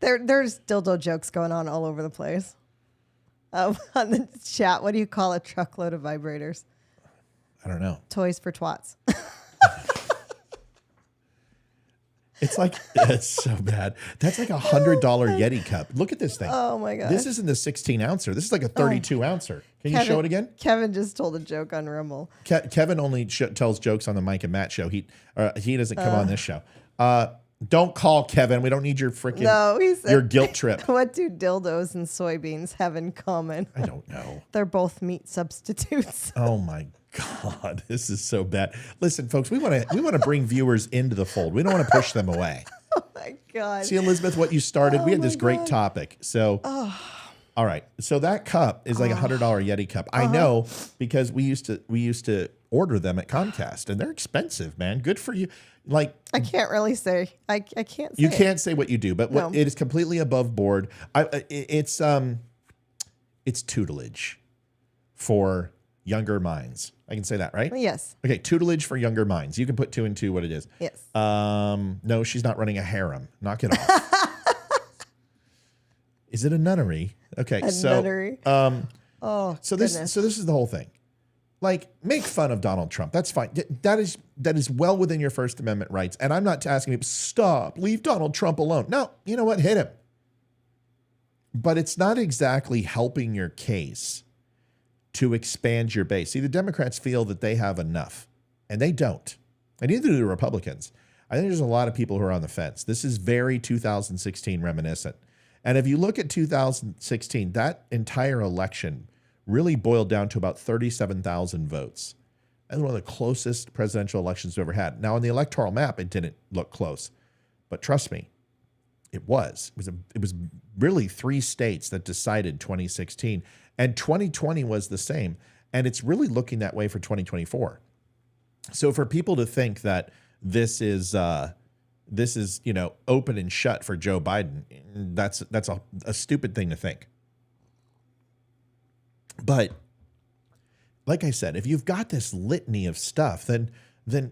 There's dildo jokes going on all over the place. On the chat, what do you call a truckload of vibrators? I don't know. Toys for twats. It's like, it's so bad. That's like $100 Yeti cup. Look at this thing. Oh my God. This isn't the 16 ouncer. This is like a 32 ouncer. Can you show it again? Kevin just told a joke on Rumble. Kevin only tells jokes on the Mike and Matt show. He doesn't come on this show. Don't call Kevin. We don't need your freaking No, he said, your guilt trip. What do dildos and soybeans have in common? I don't know. They're both meat substitutes. Oh my God, this is so bad. Listen, folks, we want to bring viewers into the fold. We don't want to push them away. Oh my God. See, Elizabeth, what you started. We had this great topic. So, all right. So that cup is like $100 Yeti cup. I know because we used to order them at Comcast, and they're expensive, man. Good for you. Like, I can't really say. I can't say. you can't say what you do, but what No. it is completely above board. It's tutelage for younger minds. I can say that, right? Yes. Okay, tutelage for younger minds. You can put 2 and 2 what it is. Yes. No, she's not running a harem. Knock it off. Is it a nunnery? Okay, Nunnery. So this is the whole thing. Like, make fun of Donald Trump. That's fine. That is well within your First Amendment rights. And I'm not asking people, stop, leave Donald Trump alone. No, you know what? Hit him. But it's not exactly helping your case to expand your base. See, the Democrats feel that they have enough, and they don't. And neither do the Republicans. I think there's a lot of people who are on the fence. This is very 2016 reminiscent. And if you look at 2016, that entire election really boiled down to about 37,000 votes. That's one of the closest presidential elections we've ever had. Now, on the electoral map, it didn't look close. But trust me, it was. It was really 3 states that decided 2016. And 2020 was the same. And it's really looking that way for 2024. So for people to think that this is open and shut for Joe Biden, that's a stupid thing to think. But like I said, if you've got this litany of stuff, then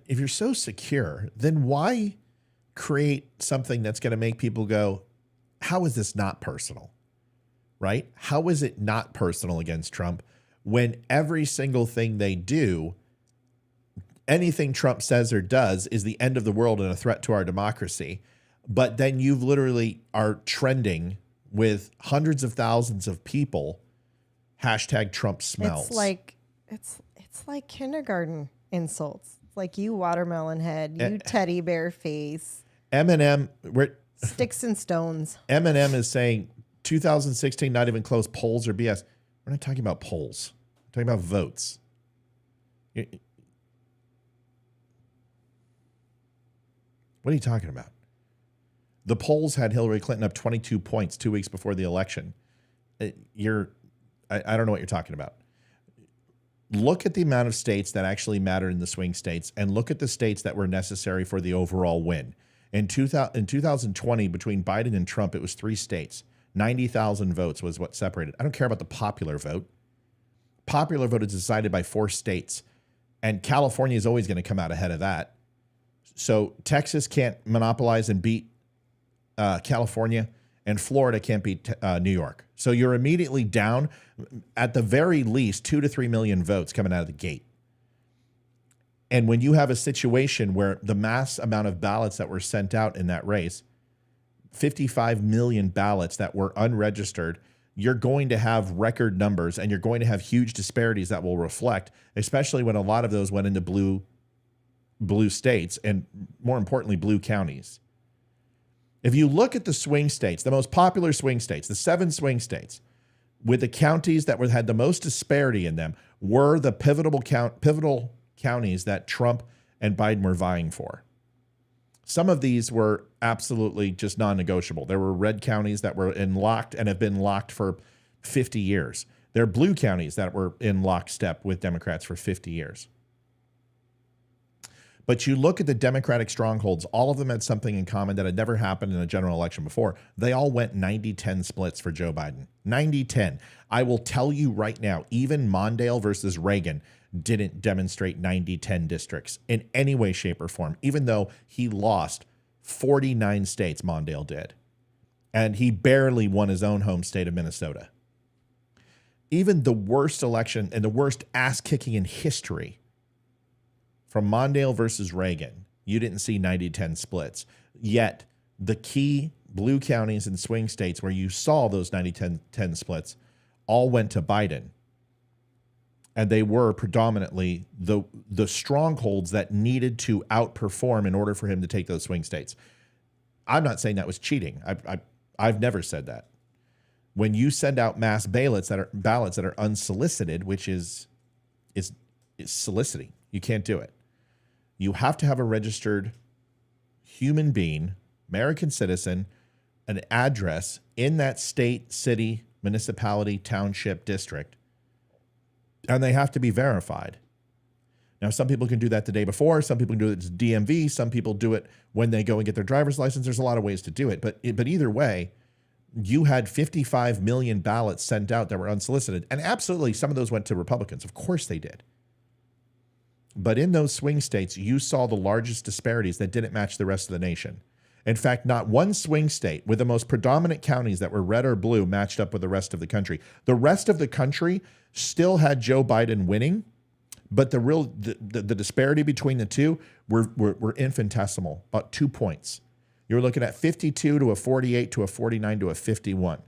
if you're so secure, then why create something that's going to make people go, how is this not personal? Right? How is it not personal against Trump when every single thing they do, anything Trump says or does is the end of the world and a threat to our democracy? But then you literally are trending with hundreds of thousands of people. Hashtag Trump smells. It's like kindergarten insults. It's like you watermelon head, you teddy bear face. Eminem, Sticks and stones. Eminem is saying 2016 not even close. Polls are BS. We're not talking about polls. We're talking about votes. What are you talking about? The polls had Hillary Clinton up 22 points 2 weeks before the election. I don't know what you're talking about. Look at the amount of states that actually mattered in the swing states and look at the states that were necessary for the overall win. In 2020, between Biden and Trump, it was 3 states. 90,000 votes was what separated. I don't care about the popular vote. Popular vote is decided by 4 states, and California is always going to come out ahead of that. So Texas can't monopolize and beat California, and Florida can't beat New York. So you're immediately down, at the very least, 2 to 3 million votes coming out of the gate. And when you have a situation where the mass amount of ballots that were sent out in that race, 55 million ballots that were unregistered, you're going to have record numbers and you're going to have huge disparities that will reflect, especially when a lot of those went into blue states and, more importantly, blue counties. If you look at the swing states, the most popular swing states, the 7 swing states, with the counties that had the most disparity in them, were the pivotal counties that Trump and Biden were vying for. Some of these were absolutely just non-negotiable. There were red counties that were locked and have been locked for 50 years. There are blue counties that were in lockstep with Democrats for 50 years. But you look at the Democratic strongholds, all of them had something in common that had never happened in a general election before. They all went 90-10 splits for Joe Biden. 90-10. I will tell you right now, even Mondale versus Reagan didn't demonstrate 90-10 districts in any way, shape, or form, even though he lost 49 states, Mondale did. And he barely won his own home state of Minnesota. Even the worst election and the worst ass-kicking in history, from Mondale versus Reagan, you didn't see 90-10 splits. Yet, the key blue counties and swing states where you saw those 90-10 splits all went to Biden. And they were predominantly the strongholds that needed to outperform in order for him to take those swing states. I'm not saying that was cheating. I've never said that. When you send out mass ballots that are unsolicited, which is soliciting, you can't do it. You have to have a registered human being, American citizen, an address in that state, city, municipality, township, district, and they have to be verified. Now, some people can do that the day before. Some people can do it to DMV. Some people do it when they go and get their driver's license. There's a lot of ways to do it. But either way, you had 55 million ballots sent out that were unsolicited. And absolutely, some of those went to Republicans. Of course they did. But in those swing states, you saw the largest disparities that didn't match the rest of the nation. In fact, not one swing state with the most predominant counties that were red or blue matched up with the rest of the country. The rest of the country still had Joe Biden winning, but the disparity between the two were infinitesimal, about 2 points. You were looking at 52 to a 48 to a 49 to a 51.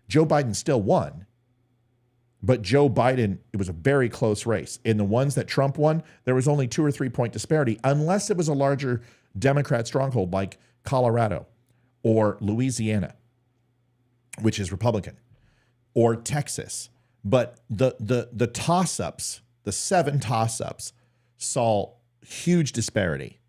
Joe Biden still won, but Joe Biden, it was a very close race. In the ones that Trump won, there was only 2 or 3 point disparity, unless it was a larger Democrat stronghold like Colorado or Louisiana, which is Republican, or Texas. But the toss-ups, the 7 toss-ups, saw huge disparity.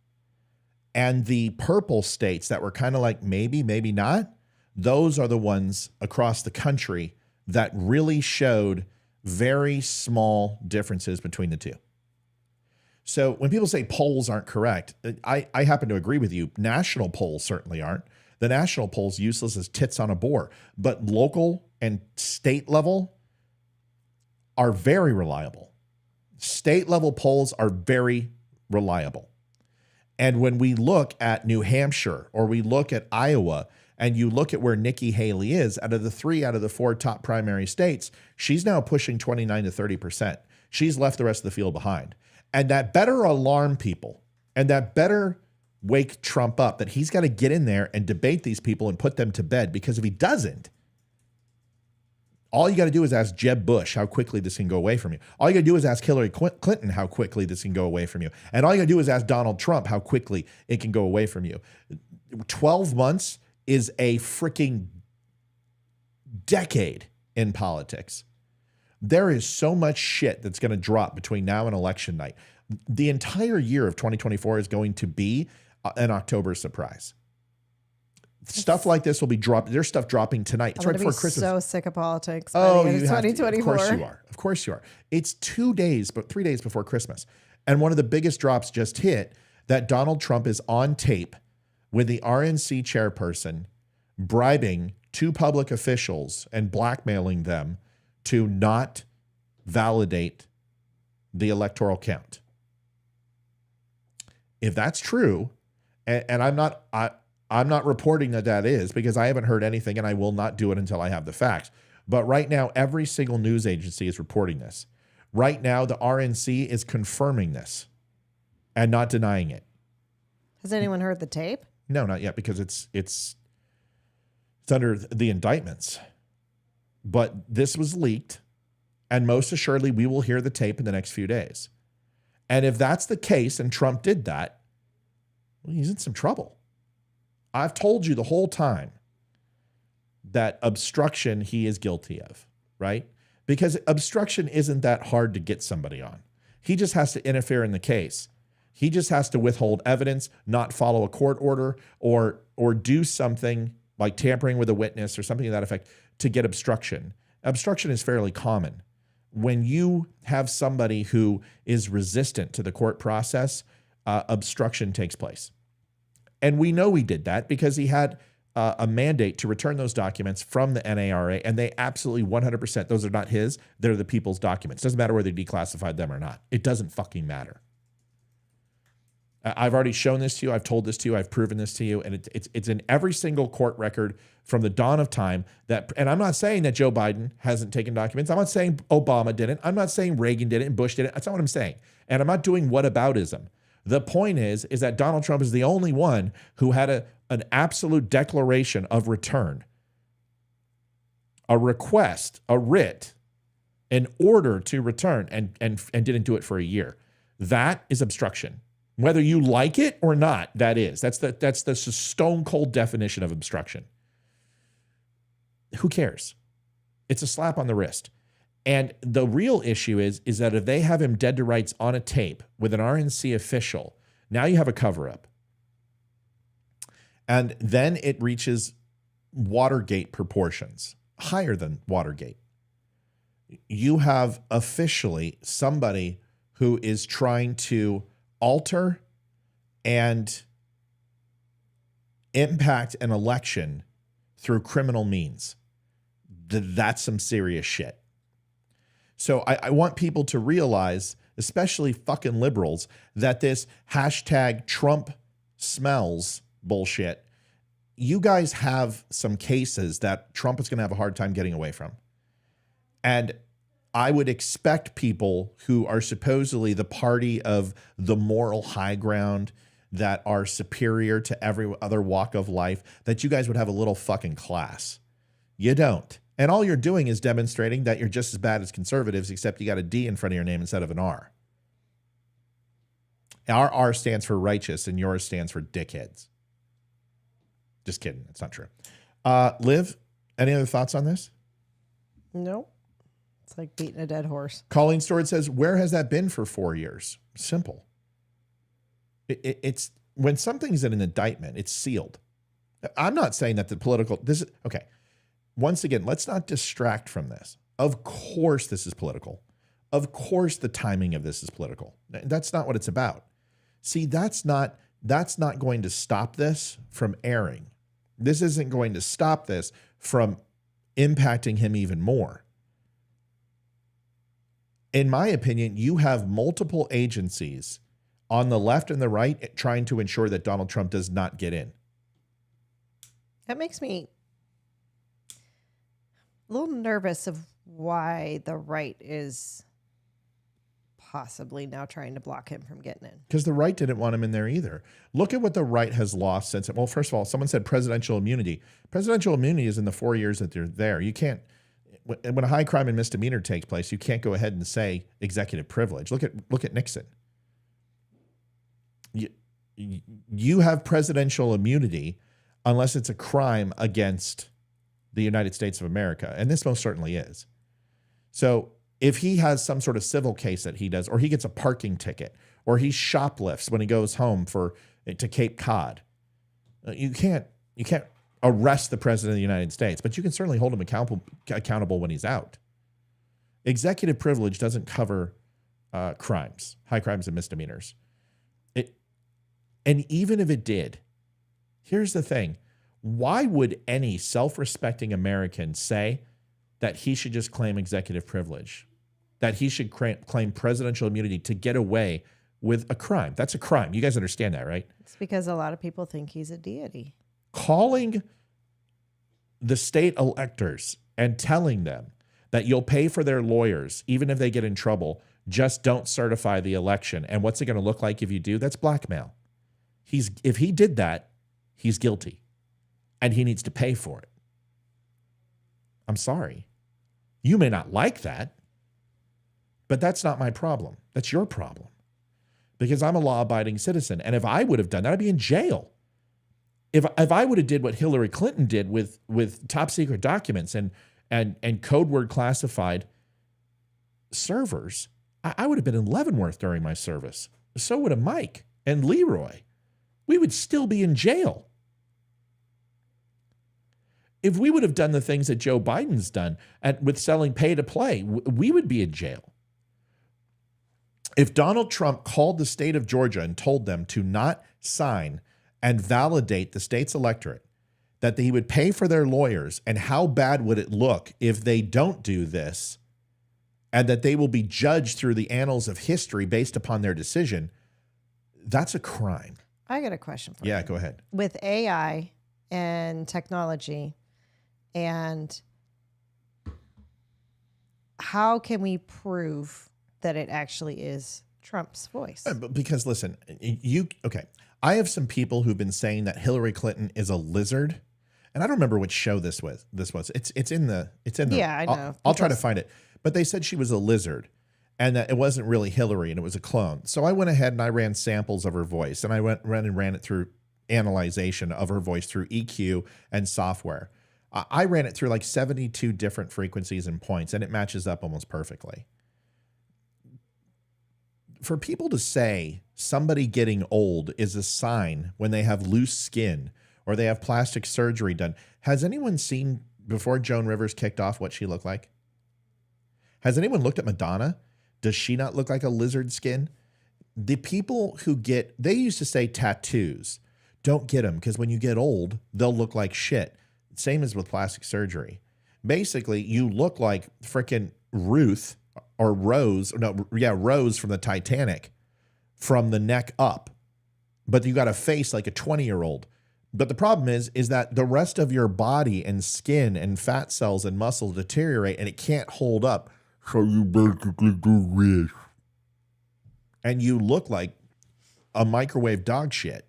And the purple states that were kind of like maybe, maybe not, those are the ones across the country that really showed very small differences between the two. So when people say polls aren't correct, I happen to agree with you. National polls certainly aren't. The national polls useless as tits on a board. But local and state level are very reliable. State level polls are very reliable. And when we look at New Hampshire or we look at Iowa and you look at where Nikki Haley is, out of the 3 out of the 4 top primary states, she's now pushing 29 to 30%. She's left the rest of the field behind. And that better alarm people, and that better wake Trump up that he's got to get in there and debate these people and put them to bed, because if he doesn't, all you got to do is ask Jeb Bush how quickly this can go away from you. All you got to do is ask Hillary Clinton how quickly this can go away from you. And all you got to do is ask Donald Trump how quickly it can go away from you. 12 months is a freaking decade in politics. There is so much shit that's going to drop between now and election night. The entire year of 2024 is going to be an October surprise. Stuff like this will be dropped. There's stuff dropping tonight. It's right before Christmas. So sick of politics. Oh, by the you end of 2024. Of course you are. Of course you are. It's 2 days, but 3 days before Christmas. And one of the biggest drops just hit that Donald Trump is on tape with the RNC chairperson bribing 2 public officials and blackmailing them to not validate the electoral count. If that's true, and I'm not reporting that is, because I haven't heard anything and I will not do it until I have the facts. But right now, every single news agency is reporting this. Right now, the RNC is confirming this and not denying it. Has anyone heard the tape? No, not yet, because it's under the indictments. But this was leaked, and most assuredly, we will hear the tape in the next few days. And if that's the case, and Trump did that, well, he's in some trouble. I've told you the whole time that obstruction he is guilty of, right? Because obstruction isn't that hard to get somebody on. He just has to interfere in the case. He just has to withhold evidence, not follow a court order, or do something like tampering with a witness or something to that effect to get obstruction. Obstruction is fairly common. When you have somebody who is resistant to the court process, obstruction takes place. And we know he did that because he had a mandate to return those documents from the NARA, and they absolutely 100%, those are not his, they're the people's documents. Doesn't matter whether they declassified them or not. It doesn't fucking matter. I've already shown this to you. I've told this to you. I've proven this to you. And it's in every single court record from the dawn of time. And I'm not saying that Joe Biden hasn't taken documents. I'm not saying Obama didn't. I'm not saying Reagan did it and Bush did it. That's not what I'm saying. And I'm not doing whataboutism. The point is that Donald Trump is the only one who had an absolute declaration of return, a request, a writ, an order to return, and didn't do it for a year. That is obstruction. Whether you like it or not, that's the stone cold definition of obstruction. Who cares? It's a slap on the wrist. And the real issue is that if they have him dead to rights on a tape with an RNC official, now you have a cover-up. And then it reaches Watergate proportions, higher than Watergate. You have officially somebody who is trying to alter and impact an election through criminal means. That's some serious shit. So I want people to realize, especially fucking liberals, that this hashtag Trump smells bullshit, you guys have some cases that Trump is going to have a hard time getting away from. And I would expect people who are supposedly the party of the moral high ground, that are superior to every other walk of life, that you guys would have a little fucking class. You don't. And all you're doing is demonstrating that you're just as bad as conservatives, except you got a D in front of your name instead of an R. Our R stands for righteous and yours stands for dickheads. Just kidding. That's not true. Liv, any other thoughts on this? Nope. It's like beating a dead horse. Colleen Stewart says, where has that been for 4 years? Simple. It's when something's in an indictment, it's sealed. I'm not saying that the political, this is, okay. Once again, let's not distract from this. Of course this is political. Of course the timing of this is political. That's not what it's about. See, that's not going to stop this from airing. This isn't going to stop this from impacting him even more. In my opinion, you have multiple agencies on the left and the right trying to ensure that Donald Trump does not get in. That makes me a little nervous of why the right is possibly now trying to block him from getting in. Because the right didn't want him in there either. Look at what the right has lost since. Well, first of all, someone said presidential immunity. Presidential immunity is in the 4 years that they're there. You can't, when a high crime and misdemeanor takes place, you can't go ahead and say executive privilege. Look at Nixon. You have presidential immunity unless it's a crime against the United States of America. And this most certainly is. So if he has some sort of civil case that he does, or he gets a parking ticket, or he shoplifts when he goes home to Cape Cod, you can't arrest the president of the United States, but you can certainly hold him accountable when he's out. Executive privilege doesn't cover crimes, high crimes and misdemeanors. And even if it did, here's the thing. Why would any self-respecting American say that he should just claim executive privilege, that he should claim presidential immunity to get away with a crime? That's a crime. You guys understand that, right? It's because a lot of people think he's a deity. Calling the state electors and telling them that you'll pay for their lawyers, even if they get in trouble, just don't certify the election. And what's it going to look like if you do? That's blackmail. If he did that, he's guilty. And he needs to pay for it. I'm sorry. You may not like that, but that's not my problem. That's your problem. Because I'm a law-abiding citizen. And if I would have done that, I'd be in jail. If I would have did what Hillary Clinton did with top secret documents and code word classified servers, I would have been in Leavenworth during my service. So would have Mike and Leroy. We would still be in jail. If we would have done the things that Joe Biden's done with selling pay to play, we would be in jail. If Donald Trump called the state of Georgia and told them to not sign and validate the state's electorate, that he would pay for their lawyers, and how bad would it look if they don't do this, and that they will be judged through the annals of history based upon their decision, that's a crime. I got a question for you. Yeah, go ahead. With AI and technology, and how can we prove that it actually is Trump's voice? Because listen, okay. I have some people who've been saying that Hillary Clinton is a lizard, and I don't remember which show this was. It's in the. Yeah, I know. I'll try to find it. But they said she was a lizard, and that it wasn't really Hillary and it was a clone. So I went ahead and I ran samples of her voice, and I ran it through analyzation of her voice through EQ and software. I ran it through like 72 different frequencies and points, and it matches up almost perfectly. For people to say somebody getting old is a sign when they have loose skin or they have plastic surgery done, has anyone seen before Joan Rivers kicked off what she looked like? Has anyone looked at Madonna? Does she not look like a lizard skin? The people who they used to say tattoos, don't get them because when you get old, they'll look like shit. Same as with plastic surgery. Basically, you look like freaking Ruth or Rose from the Titanic from the neck up. But you got a face like a 20-year-old. But the problem is that the rest of your body and skin and fat cells and muscle deteriorate and it can't hold up. So you basically do this. And you look like a microwave dog shit.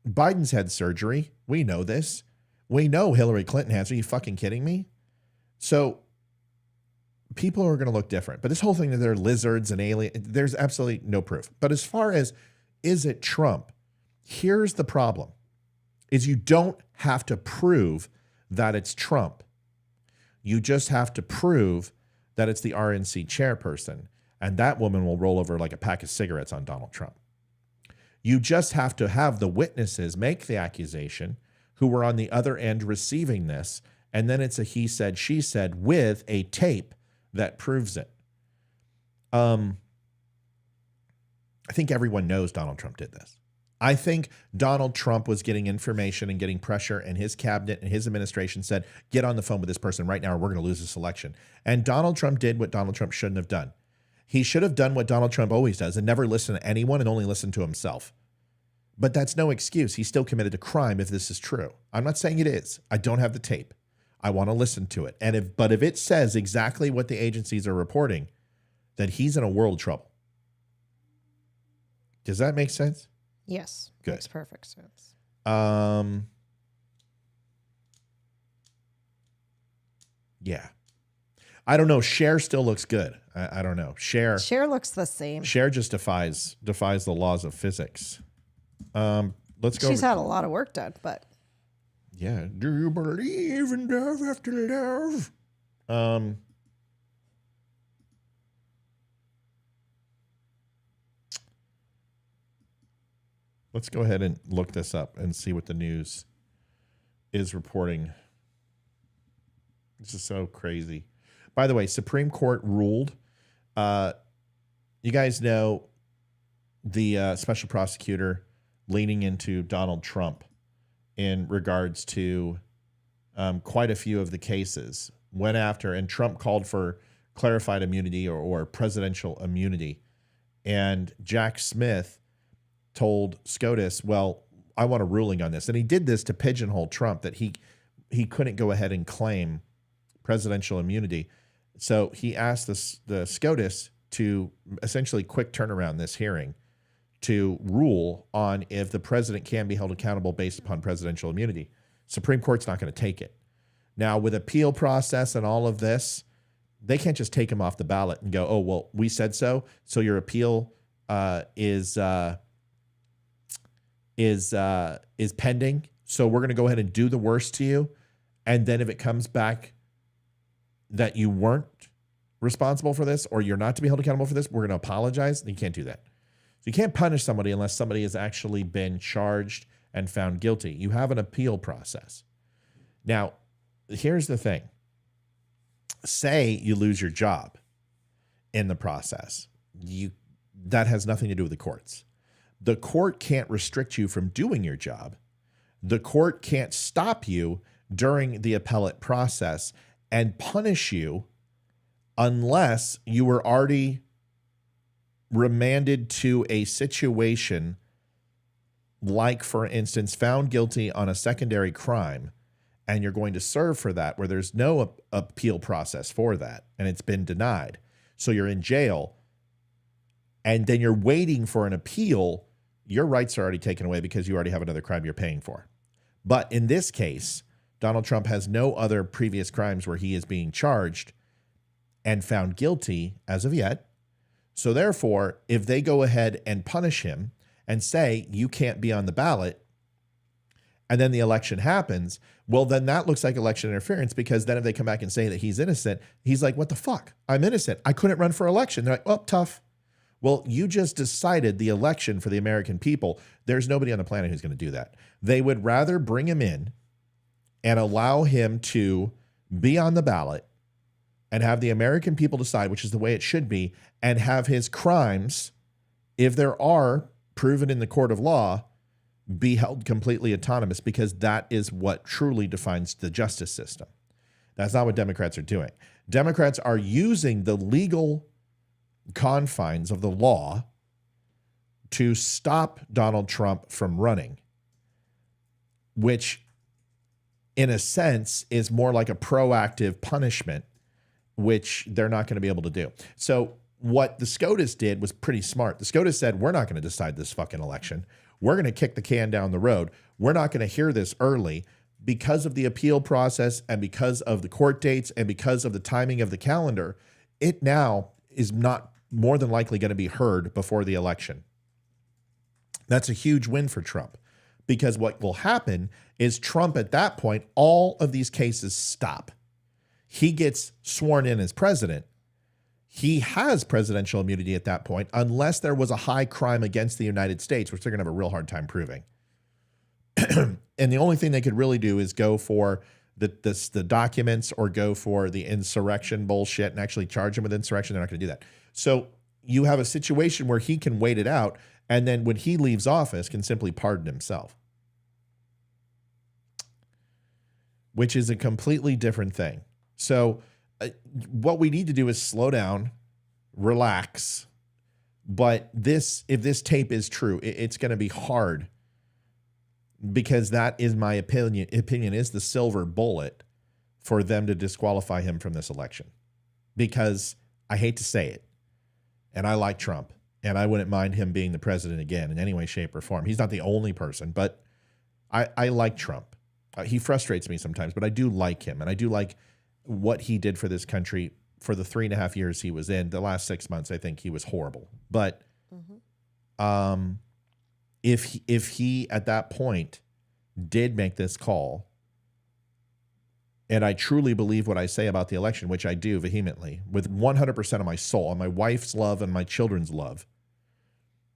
Biden's had surgery. We know this. We know Hillary Clinton has. Are you fucking kidding me? So people are going to look different. But this whole thing that they're lizards and aliens, there's absolutely no proof. But as far as, is it Trump? Here's the problem, is you don't have to prove that it's Trump. You just have to prove that it's the RNC chairperson. And that woman will roll over like a pack of cigarettes on Donald Trump. You just have to have the witnesses make the accusation who were on the other end receiving this. And then it's a he said, she said with a tape that proves it. I think everyone knows Donald Trump did this. I think Donald Trump was getting information and getting pressure, and his cabinet and his administration said, get on the phone with this person right now or we're going to lose this election. And Donald Trump did what Donald Trump shouldn't have done. He should have done what Donald Trump always does and never listen to anyone and only listen to himself. But that's no excuse. He's still committed a crime if this is true. I'm not saying it is. I don't have the tape. I want to listen to it. But if it says exactly what the agencies are reporting, then he's in a world of trouble. Does that make sense? Yes. Good. Makes perfect sense. Yeah. I don't know. Cher still looks good. I don't know. Cher looks the same. Cher just defies the laws of physics. Let's go. She's had a lot of work done, but yeah. Do you believe in love after love? Let's go ahead and look this up and see what the news is reporting. This is so crazy. By the way, Supreme Court ruled. You guys know the special prosecutor leaning into Donald Trump in regards to quite a few of the cases went after, and Trump called for clarified immunity or presidential immunity. And Jack Smith told SCOTUS, well, I want a ruling on this. And he did this to pigeonhole Trump, that he couldn't go ahead and claim presidential immunity. So he asked the SCOTUS to essentially quick turnaround this hearing to rule on if the president can be held accountable based upon presidential immunity. Supreme Court's not going to take it. Now, with appeal process and all of this, they can't just take him off the ballot and go, oh, well, we said so. So your appeal is pending. So we're going to go ahead and do the worst to you. And then if it comes back that you weren't responsible for this or you're not to be held accountable for this, we're going to apologize. You can't do that. So you can't punish somebody unless somebody has actually been charged and found guilty. You have an appeal process. Now, here's the thing. Say you lose your job in the process. That has nothing to do with the courts. The court can't restrict you from doing your job. The court can't stop you during the appellate process and punish you unless you were already remanded to a situation like, for instance, found guilty on a secondary crime and you're going to serve for that where there's no appeal process for that and it's been denied. So you're in jail and then you're waiting for an appeal. Your rights are already taken away because you already have another crime you're paying for. But in this case, Donald Trump has no other previous crimes where he is being charged. and found guilty as of yet. So therefore, if they go ahead and punish him and say, you can't be on the ballot, and then the election happens, well, then that looks like election interference, because then if they come back and say that he's innocent, he's like, what the fuck? I'm innocent. I couldn't run for election. They're like, oh, tough. Well, you just decided the election for the American people. There's nobody on the planet who's going to do that. They would rather bring him in and allow him to be on the ballot and have the American people decide, which is the way it should be, and have his crimes, if there are proven in the court of law, be held completely autonomous, because that is what truly defines the justice system. That's not what Democrats are doing. Democrats are using the legal confines of the law to stop Donald Trump from running, which in a sense is more like a proactive punishment, which they're not going to be able to do. So what the SCOTUS did was pretty smart. The SCOTUS said, we're not going to decide this fucking election. We're going to kick the can down the road. We're not going to hear this early because of the appeal process and because of the court dates and because of the timing of the calendar. It now is not more than likely going to be heard before the election. That's a huge win for Trump, because what will happen is Trump at that point, all of these cases stop. He gets sworn in as president. He has presidential immunity at that point, unless there was a high crime against the United States, which they're going to have a real hard time proving. And the only thing they could really do is go for the documents or go for the insurrection bullshit and actually charge him with insurrection. They're not going to do that. So you have a situation where he can wait it out, and then when he leaves office can simply pardon himself, which is a completely different thing. So what we need to do is slow down, relax. But if this tape is true, it's going to be hard, because that is my opinion is the silver bullet for them to disqualify him from this election. Because I hate to say it, and I like Trump, and I wouldn't mind him being the president again in any way, shape, or form. He's not the only person, but I like Trump. He frustrates me sometimes, but I do like him, and I do like what he did for this country for the 3.5 years he was in. The last 6 months, I think he was horrible. But if he at that point did make this call, and I truly believe what I say about the election, which I do vehemently, with 100% of my soul, and my wife's love and my children's love,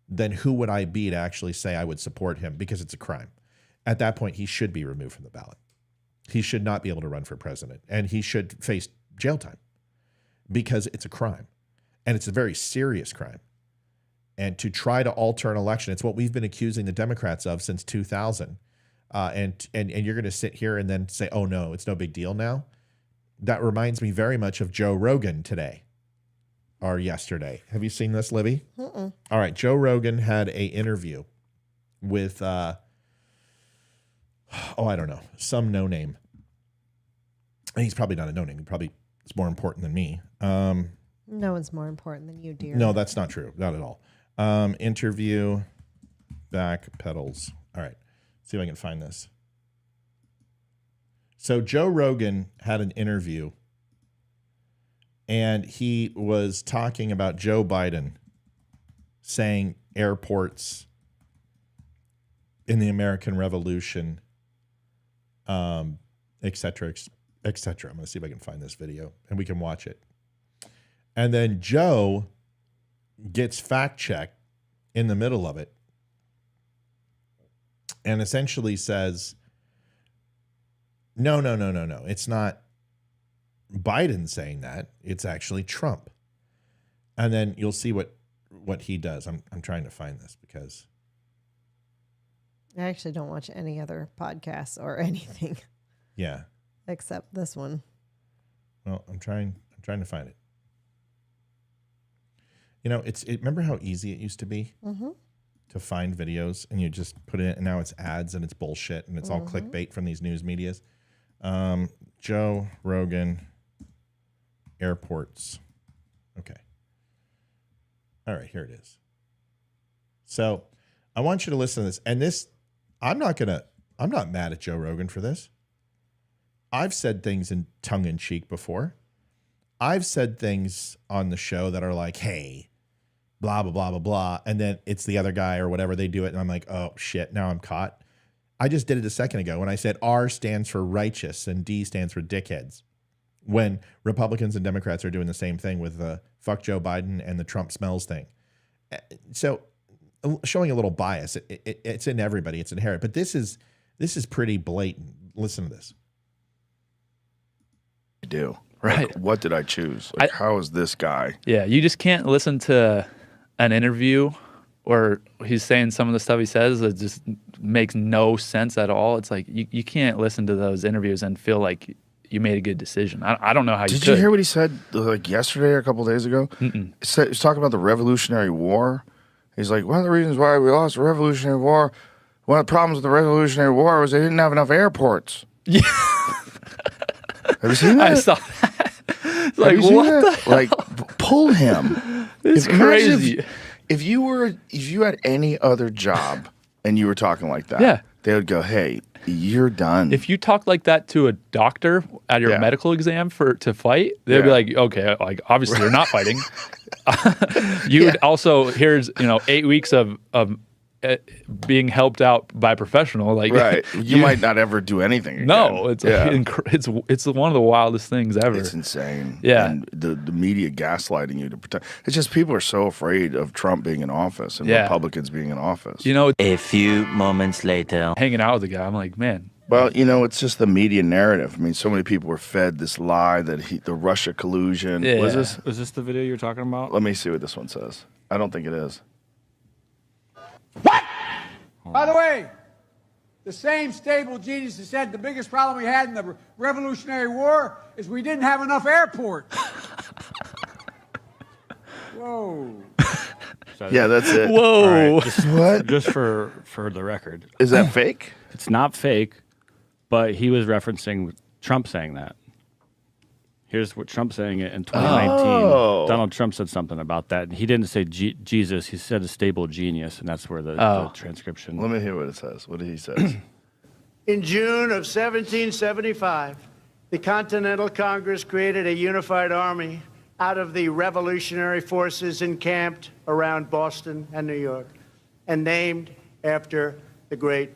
then who would I be to actually say I would support him? Because it's a crime. At that point, he should be removed from the ballot. He should not be able to run for president, and he should face jail time, because it's a crime, and it's a very serious crime. And to try to alter an election, it's what we've been accusing the Democrats of since 2000. And you're going to sit here and then say, oh no, it's no big deal now. That reminds me very much of Joe Rogan today or yesterday. Have you seen this, Libby? All right. Joe Rogan had a interview with, I don't know, some no name. He's probably not a no name. He probably is more important than me. No one's more important than you, dear. No, that's not true. Not at all. Interview back pedals. All right. See if I can find this. So Joe Rogan had an interview, and he was talking about Joe Biden saying airports in the American Revolution, et cetera, et cetera. I'm going to see if I can find this video, and we can watch it. And then Joe gets fact-checked in the middle of it, and essentially says, no. It's not Biden saying that. It's actually Trump. And then you'll see what he does. I'm trying to find this because I actually don't watch any other podcasts or anything. Yeah. Except this one. Well, I'm trying to find it. You know, remember how easy it used to be? Mm-hmm. To find videos, and you just put it in, and now it's ads and it's bullshit and it's all clickbait from these news medias. Joe Rogan airports. Okay. All right, here it is. So I want you to listen to this. And this, I'm not mad at Joe Rogan for this. I've said things in tongue in cheek before. I've said things on the show that are like, hey, blah, blah, blah, blah, blah. And then it's the other guy or whatever, they do it. And I'm like, oh, shit, now I'm caught. I just did it a second ago when I said R stands for righteous and D stands for dickheads. When Republicans and Democrats are doing the same thing with the fuck Joe Biden and the Trump smells thing. So showing a little bias, it's in everybody. It's inherent. But this is pretty blatant. Listen to this. I do. Right. Like, what did I choose? Like, how is this guy? Yeah, you just can't listen to an interview where he's saying some of the stuff he says that just makes no sense at all. It's like you can't listen to those interviews and feel like you made a good decision. I don't know how you could. Did you hear what he said like yesterday or a couple of days ago? Mm-mm. He was talking about the Revolutionary War. He's like, one of the reasons why we lost the Revolutionary War, one of the problems with the Revolutionary War was they didn't have enough airports. Yeah. Have you seen that? I saw that. It's like, what the hell? Like, pull him. It's crazy. If you had any other job and you were talking like that, yeah, they would go, hey, you're done. If you talk like that to a doctor at your medical exam to fight, they'd be like, okay, like obviously you're not fighting. You would also, here's 8 weeks of being helped out by a professional, like right. You might not ever do anything again. No, it's one of the wildest things ever. It's insane. Yeah, and the media gaslighting you to protect. It's just people are so afraid of Trump being in office and Republicans being in office. A few moments later, hanging out with the guy, I'm like, man. Well, it's just the media narrative. I mean, so many people were fed this lie that the Russia collusion. Yeah. Was this the video you're talking about? Let me see what this one says. I don't think it is. What? By the way, the same stable genius that said the biggest problem we had in the Revolutionary War is we didn't have enough airports. Whoa. Yeah, that's it. Whoa. What? Just for the record. Is that fake? It's not fake, but he was referencing Trump saying that. Here's what Trump saying it in 2019. Donald Trump said something about that. He didn't say Jesus. He said a stable genius, and that's where the transcription. Let me hear what it says. What did he say? In June of 1775, the Continental Congress created a unified army out of the revolutionary forces encamped around Boston and New York, and named after the great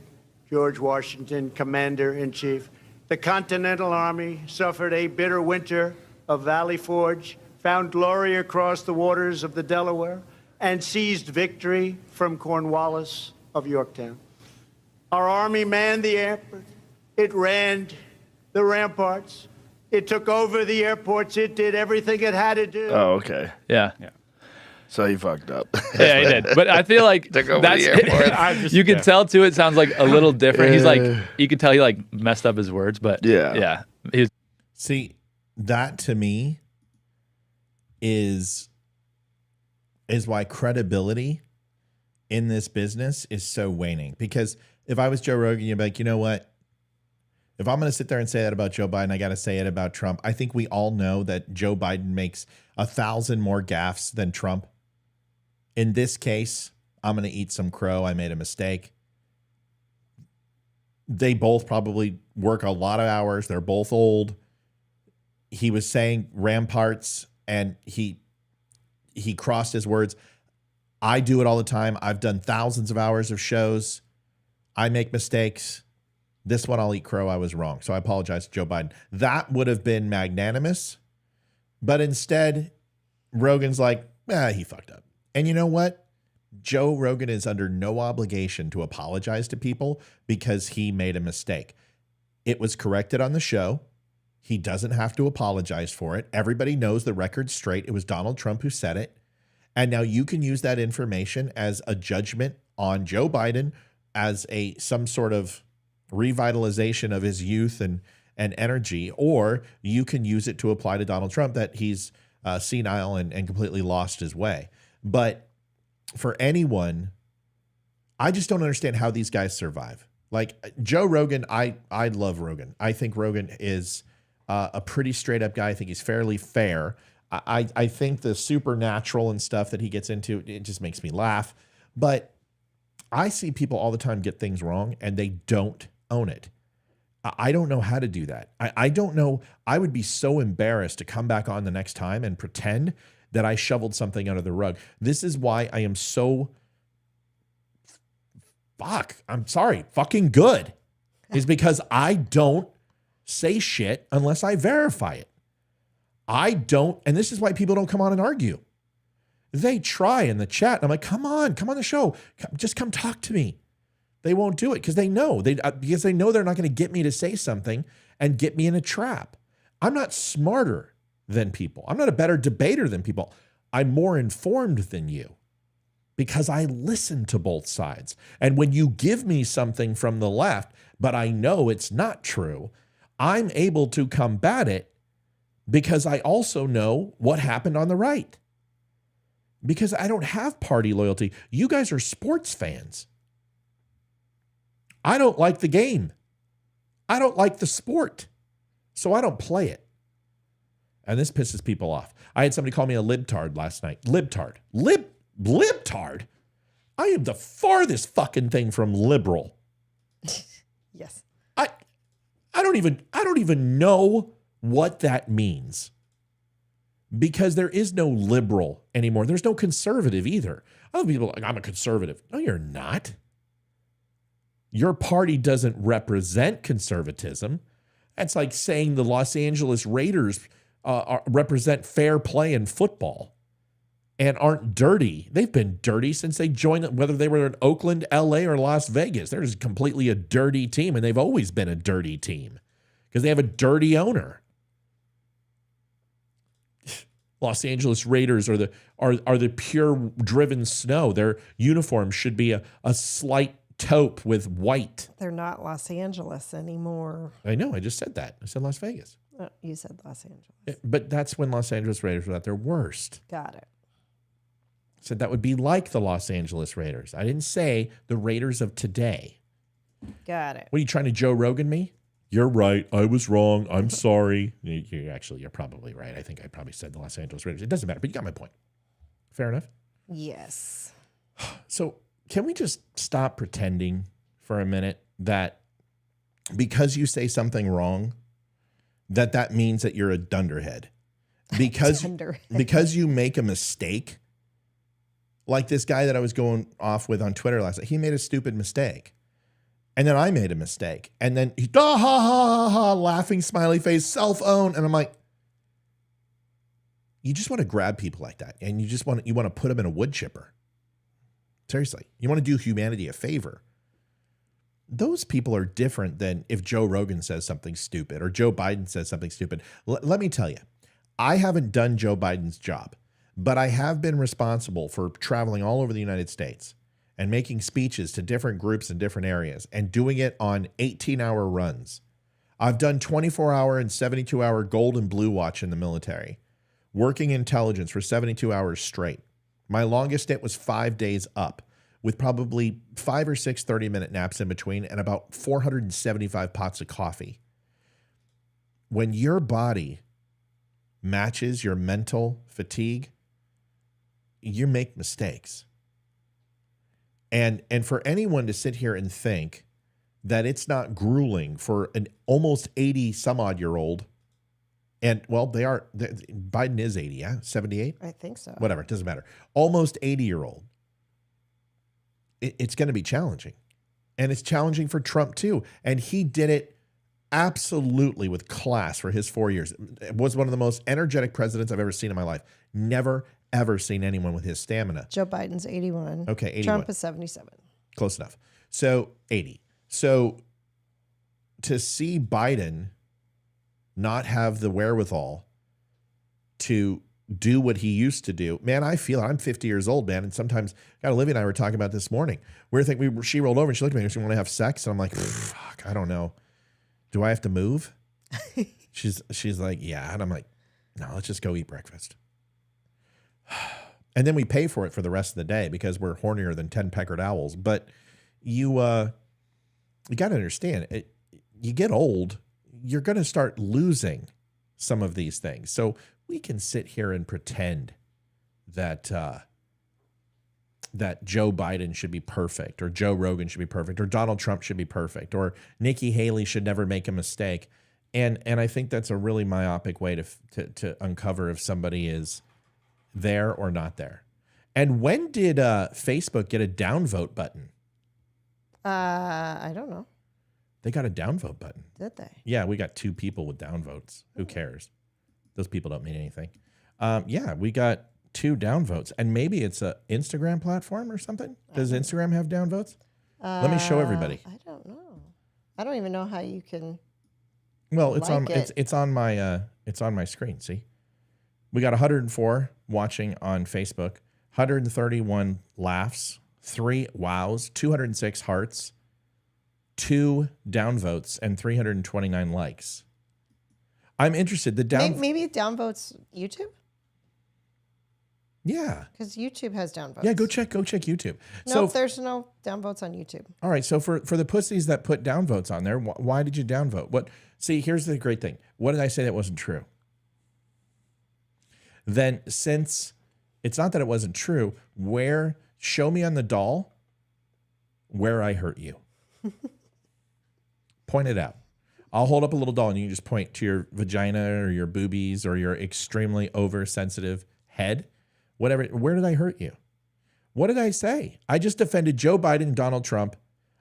George Washington, Commander-in-Chief. The Continental Army suffered a bitter winter of Valley Forge, found glory across the waters of the Delaware, and seized victory from Cornwallis of Yorktown. Our army manned the airport. It ran the ramparts. It took over the airports. It did everything it had to do. Oh, okay. Yeah. So he fucked up. Yeah, he did. But I feel like Took over the airport. You can tell too. It sounds like a little different. He's like, you can tell he like messed up his words, but yeah. See, that to me is why credibility in this business is so waning. Because if I was Joe Rogan, you'd be like, you know what? If I'm going to sit there and say that about Joe Biden, I got to say it about Trump. I think we all know that Joe Biden makes 1,000 more gaffes than Trump. In this case, I'm going to eat some crow. I made a mistake. They both probably work a lot of hours. They're both old. He was saying ramparts and he crossed his words. I do it all the time. I've done thousands of hours of shows. I make mistakes. This one, I'll eat crow. I was wrong. So I apologize to Joe Biden. That would have been magnanimous. But instead, Rogan's like, he fucked up. And you know what? Joe Rogan is under no obligation to apologize to people because he made a mistake. It was corrected on the show. He doesn't have to apologize for it. Everybody knows the record's straight. It was Donald Trump who said it. And now you can use that information as a judgment on Joe Biden as some sort of revitalization of his youth and energy, or you can use it to apply to Donald Trump that he's senile and completely lost his way. But for anyone, I just don't understand how these guys survive. Like Joe Rogan, I love Rogan. I think Rogan is a pretty straight up guy. I think he's fairly fair. I think the supernatural and stuff that he gets into, it just makes me laugh. But I see people all the time get things wrong and they don't own it. I don't know how to do that. I don't know. I would be so embarrassed to come back on the next time and pretend that I shoveled something under the rug. This is why I am so fucking good, is because I don't say shit unless I verify it. I don't, and this is why people don't come on and argue. They try in the chat, and I'm like, come on the show. Just come talk to me. They won't do it because they know they're not going to get me to say something and get me in a trap. I'm not smarter than people. I'm not a better debater than people. I'm more informed than you because I listen to both sides. And when you give me something from the left, but I know it's not true, I'm able to combat it because I also know what happened on the right. Because I don't have party loyalty. You guys are sports fans. I don't like the game. I don't like the sport. So I don't play it. And this pisses people off. I had somebody call me a libtard last night. Libtard. Libtard? I am the farthest fucking thing from liberal. Yes. I don't even know what that means. Because there is no liberal anymore. There's no conservative either. Other people are like, I'm a conservative. No, you're not. Your party doesn't represent conservatism. That's like saying the Los Angeles Raiders represent fair play in football and aren't dirty. They've been dirty since they joined, whether they were in Oakland, LA, or Las Vegas. They're just completely a dirty team, and they've always been a dirty team because they have a dirty owner. Los Angeles Raiders are the pure driven snow. Their uniform should be a slight taupe with white. They're not Los Angeles anymore. I know. I just said that. I said Las Vegas. Oh, you said Los Angeles. But that's when Los Angeles Raiders were at their worst. Got it. I said that would be like the Los Angeles Raiders. I didn't say the Raiders of today. Got it. What are you trying to Joe Rogan me? You're right. I was wrong. I'm sorry. You're probably right. I think I probably said the Los Angeles Raiders. It doesn't matter, but you got my point. Fair enough? Yes. So can we just stop pretending for a minute that because you say something wrong, that means that you're a dunderhead? Because you make a mistake, like this guy that I was going off with on Twitter last night, he made a stupid mistake. And then I made a mistake. And then he, ha, ha, ha, ha, laughing, smiley face, self-own. And I'm like, you just want to grab people like that. And you want to put them in a wood chipper. Seriously. You want to do humanity a favor. Those people are different than if Joe Rogan says something stupid or Joe Biden says something stupid. Let me tell you, I haven't done Joe Biden's job, but I have been responsible for traveling all over the United States and making speeches to different groups in different areas and doing it on 18-hour runs. I've done 24-hour and 72-hour gold and blue watch in the military, working intelligence for 72 hours straight. My longest stint was 5 days up with probably 5 or 6 30-minute naps in between and about 475 pots of coffee. When your body matches your mental fatigue, you make mistakes. And for anyone to sit here and think that it's not grueling for an almost 80 some odd year old, and well, Biden is 80, yeah? 78? I think so. Whatever, it doesn't matter. Almost 80-year-old. It's going to be challenging. And it's challenging for Trump too. And he did it absolutely with class for his 4 years. It was one of the most energetic presidents I've ever seen in my life. Never, ever seen anyone with his stamina. Joe Biden's 81. Okay, 81. Trump is 77. Close enough. So 80. So to see Biden not have the wherewithal to do what he used to do, man, I feel I'm 50 years old, man. And sometimes, God, Olivia and I were talking about this morning. She rolled over and she looked at me and she wanted to have sex. And I'm like, fuck, I don't know. Do I have to move? She's like, yeah. And I'm like, no, let's just go eat breakfast. And then we pay for it for the rest of the day because we're hornier than 10 peckered owls. But you got to understand, you get old, you're going to start losing some of these things. So we can sit here and pretend that that Joe Biden should be perfect, or Joe Rogan should be perfect, or Donald Trump should be perfect, or Nikki Haley should never make a mistake. And I think that's a really myopic way to uncover if somebody is there or not there. And when did Facebook get a downvote button? I don't know. They got a downvote button. Did they? Yeah, we got 2 people with downvotes. Who cares? Those people don't mean anything. Yeah, we got 2 downvotes. And maybe it's a Instagram platform or something. Does Instagram have downvotes? Let me show everybody. I don't know. I don't even know how you can. Well, it's like it's on my screen. See, we got 104 watching on Facebook, 131 laughs, 3 wows, 206 hearts, 2 downvotes, and 329 likes. I'm interested. Maybe downvotes YouTube. Yeah, because YouTube has downvotes. Yeah, go check YouTube. No, there's no downvotes on YouTube. All right, so for the pussies that put downvotes on there, why did you downvote? What? See, here's the great thing. What did I say that wasn't true? Then, since it's not that it wasn't true, show me on the doll where I hurt you. Point it out. I'll hold up a little doll and you can just point to your vagina or your boobies or your extremely oversensitive head. Whatever. Where did I hurt you? What did I say? I just defended Joe Biden and Donald Trump.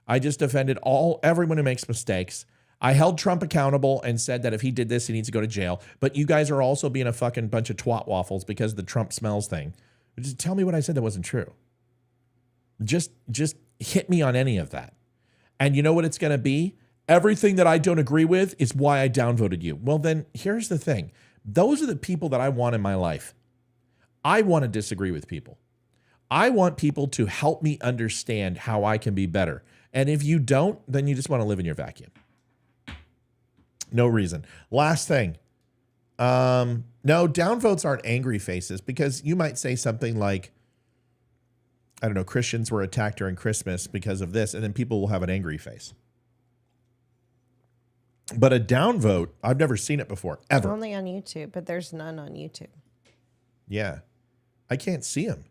I just defended everyone who makes mistakes. I held Trump accountable and said that if he did this, he needs to go to jail. But you guys are also being a fucking bunch of twat waffles because of the Trump smells thing. Just tell me what I said that wasn't true. Just hit me on any of that. And you know what it's going to be? Everything that I don't agree with is why I downvoted you. Well, then here's the thing. Those are the people that I want in my life. I want to disagree with people. I want people to help me understand how I can be better. And if you don't, then you just want to live in your vacuum. No reason. Last thing. No, downvotes aren't angry faces because you might say something like, I don't know, Christians were attacked during Christmas because of this, and then people will have an angry face. But a downvote, I've never seen it before, ever. Only on YouTube, but there's none on YouTube. Yeah. I can't see them.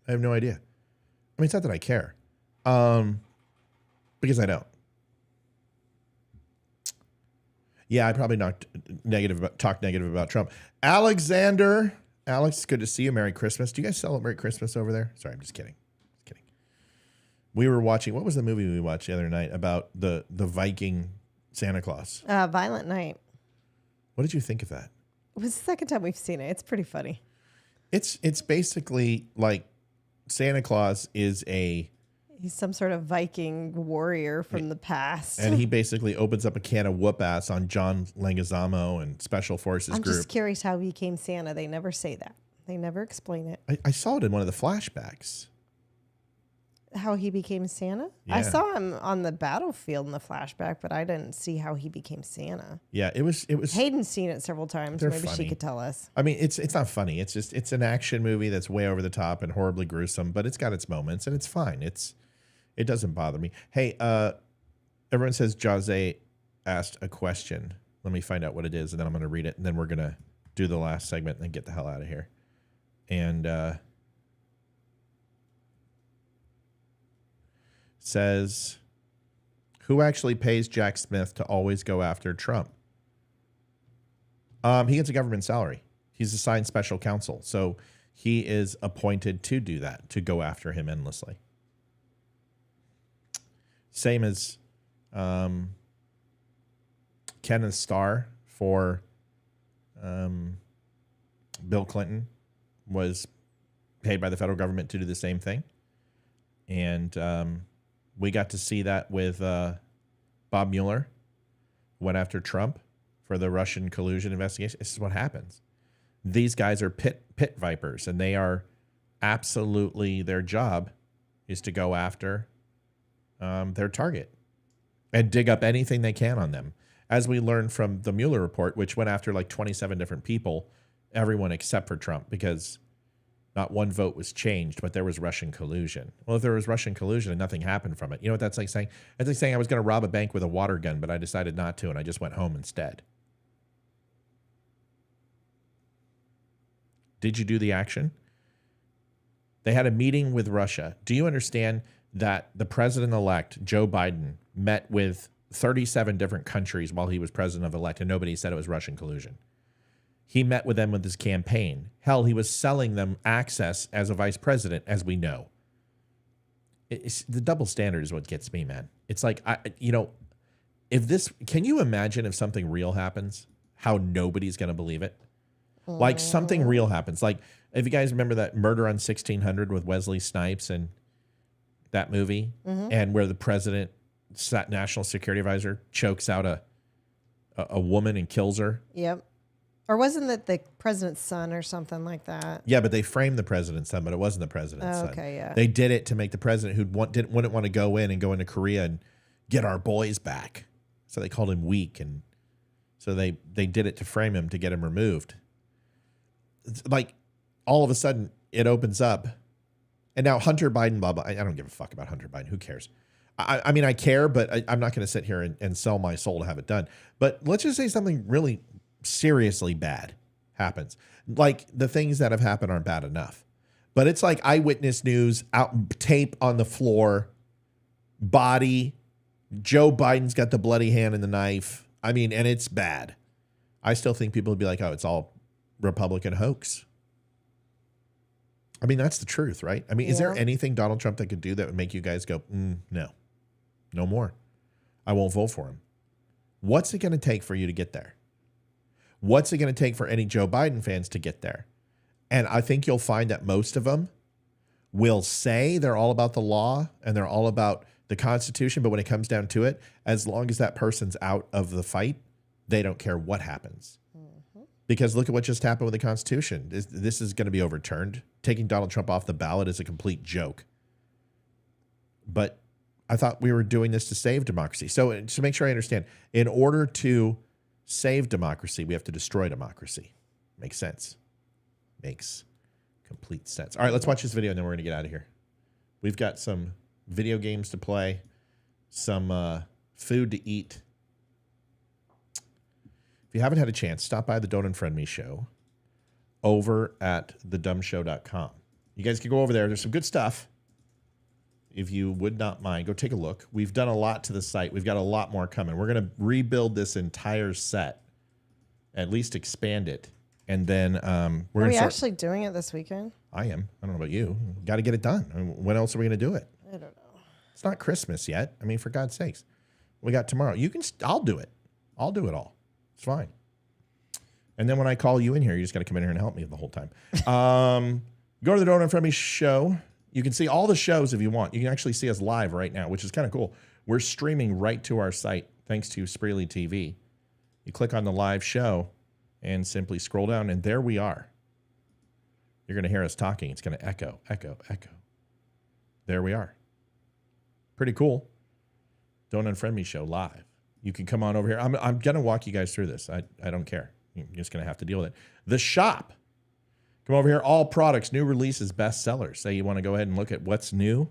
I have no idea. I mean, it's not that I care. Because I don't. Yeah, I probably talked negative about Trump. Alex, good to see you. Merry Christmas. Do you guys celebrate Christmas over there? Sorry, I'm just kidding. We were watching, what was the movie we watched the other night about the Viking Santa Claus? Violent Night. What did you think of that? It was the second time we've seen it. It's pretty funny. It's basically like Santa Claus is he's some sort of Viking warrior from the past. And he basically opens up a can of whoop ass on John Leguizamo and Special Forces I'm group. just curious how he became Santa. They never say that. They never explain it. I saw it in one of the flashbacks. How he became Santa? Yeah. I saw him on the battlefield in the flashback, but I didn't see how he became Santa. Yeah, it was. Hayden's seen it several times. They're Maybe funny. she could tell us. I mean, it's not funny. It's an action movie that's way over the top and horribly gruesome, but it's got its moments and it's fine. It doesn't bother me. Hey, everyone says Jose asked a question. Let me find out what it is, and then I'm going to read it, and then we're going to do the last segment and then get the hell out of here. And says, who actually pays Jack Smith to always go after Trump? He gets a government salary. He's assigned special counsel. So he is appointed to do that, to go after him endlessly. Same as Kenneth Starr for Bill Clinton was paid by the federal government to do the same thing. And we got to see that with Bob Mueller, went after Trump for the Russian collusion investigation. This is what happens. These guys are pit vipers, and they are absolutely, their job is to go after their target and dig up anything they can on them. As we learned from the Mueller report, which went after like 27 different people, everyone except for Trump, because not one vote was changed, but there was Russian collusion. Well, if there was Russian collusion and nothing happened from it, you know what that's like saying? It's like saying I was going to rob a bank with a water gun, but I decided not to, and I just went home instead. Did you do the action? They had a meeting with Russia. Do you understand that the president-elect, Joe Biden, met with 37 different countries while he was president-elect, and nobody said it was Russian collusion? He met with them with his campaign. Hell, he was selling them access as a vice president, as we know. The double standard is what gets me, man. It's like, can you imagine if something real happens, how nobody's going to believe it? Like something real happens. Like if you guys remember that Murder on 1600 with Wesley Snipes and that movie, and where the president, national security advisor, chokes out a woman and kills her. Yep. Or wasn't it the president's son or something like that? Yeah, but they framed the president's son, but it wasn't the president's son. Okay, yeah. They did it to make the president who wouldn't want to go into Korea and get our boys back. So they called him weak, and so they did it to frame him to get him removed. It's like all of a sudden it opens up, and now Hunter Biden, blah, blah. I don't give a fuck about Hunter Biden. Who cares? I mean, I care, but I'm not going to sit here and sell my soul to have it done. But let's just say something really seriously bad happens. Like the things that have happened aren't bad enough. But it's like eyewitness news, tape on the floor, body, Joe Biden's got the bloody hand and the knife. I mean, and it's bad. I still think people would be like, oh, it's all Republican hoax. I mean, that's the truth, right? I mean, is there anything Donald Trump that could do that would make you guys go, no more. I won't vote for him. What's it going to take for you to get there? What's it going to take for any Joe Biden fans to get there? And I think you'll find that most of them will say they're all about the law and they're all about the Constitution. But when it comes down to it, as long as that person's out of the fight, they don't care what happens. Because look at what just happened with the Constitution. This is going to be overturned. Taking Donald Trump off the ballot is a complete joke. But I thought we were doing this to save democracy. So to make sure I understand, in order to save democracy, we have to destroy democracy. Makes sense. Makes complete sense. All right, let's watch this video and then we're going to get out of here. We've got some video games to play, some food to eat. If you haven't had a chance, stop by the Don't Unfriend Me show over at thedumbshow.com. You guys can go over there. There's some good stuff. If you would not mind, go take a look. We've done a lot to the site. We've got a lot more coming. We're going to rebuild this entire set, at least expand it. And then we're Are going we to actually doing it this weekend? I am. I don't know about you. Got to get it done. I mean, when else are we going to do it? I don't know. It's not Christmas yet. I mean, for God's sakes. We got tomorrow. I'll do it. I'll do it all. It's fine. And then when I call you in here, you just got to come in here and help me the whole time. Go to the Don't Unfriend Me show. You can see all the shows if you want. You can actually see us live right now, which is kind of cool. We're streaming right to our site thanks to Spreely TV. You click on the live show and simply scroll down, and there we are. You're going to hear us talking. It's going to echo, echo, echo. There we are. Pretty cool. Don't Unfriend Me show live. You can come on over here. I'm going to walk you guys through this. I don't care. You're just going to have to deal with it. The shop. Come over here. All products, new releases, best sellers. Say you want to go ahead and look at what's new.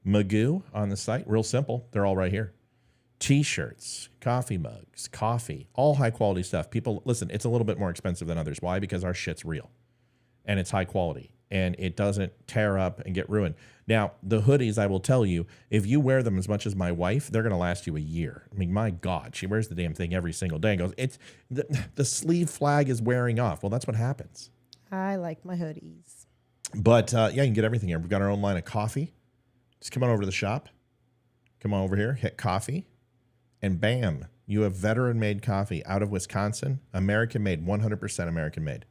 Magoo on the site. Real simple. They're all right here. T-shirts, coffee mugs, coffee, all high quality stuff. People, listen, it's a little bit more expensive than others. Why? Because our shit's real and it's high quality and it doesn't tear up and get ruined. Now, the hoodies, I will tell you, if you wear them as much as my wife, they're going to last you a year. I mean, my God, she wears the damn thing every single day and goes, it's the sleeve flag is wearing off. Well, that's what happens. I like my hoodies. But yeah, you can get everything here. We've got our own line of coffee. Just come on over to the shop. Come on over here, hit coffee. And bam, you have veteran-made coffee out of Wisconsin, American-made, 100% American-made,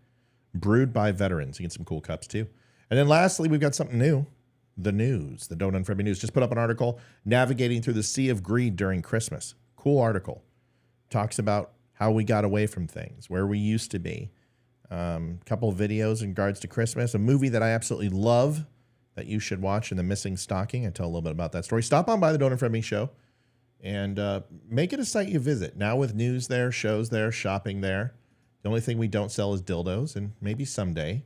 brewed by veterans. You get some cool cups, too. And then lastly, we've got something new, the news, the Don't Unfriend Me news. Just put up an article, Navigating Through the Sea of Greed During Christmas. Cool article. Talks about how we got away from things, where we used to be. Couple of videos in regards to Christmas, a movie that I absolutely love that you should watch in The Missing Stocking. I tell a little bit about that story. Stop on by the Don't Unfriend Me show. And make it a site you visit. Now with news there, shows there, shopping there. The only thing we don't sell is dildos, and maybe someday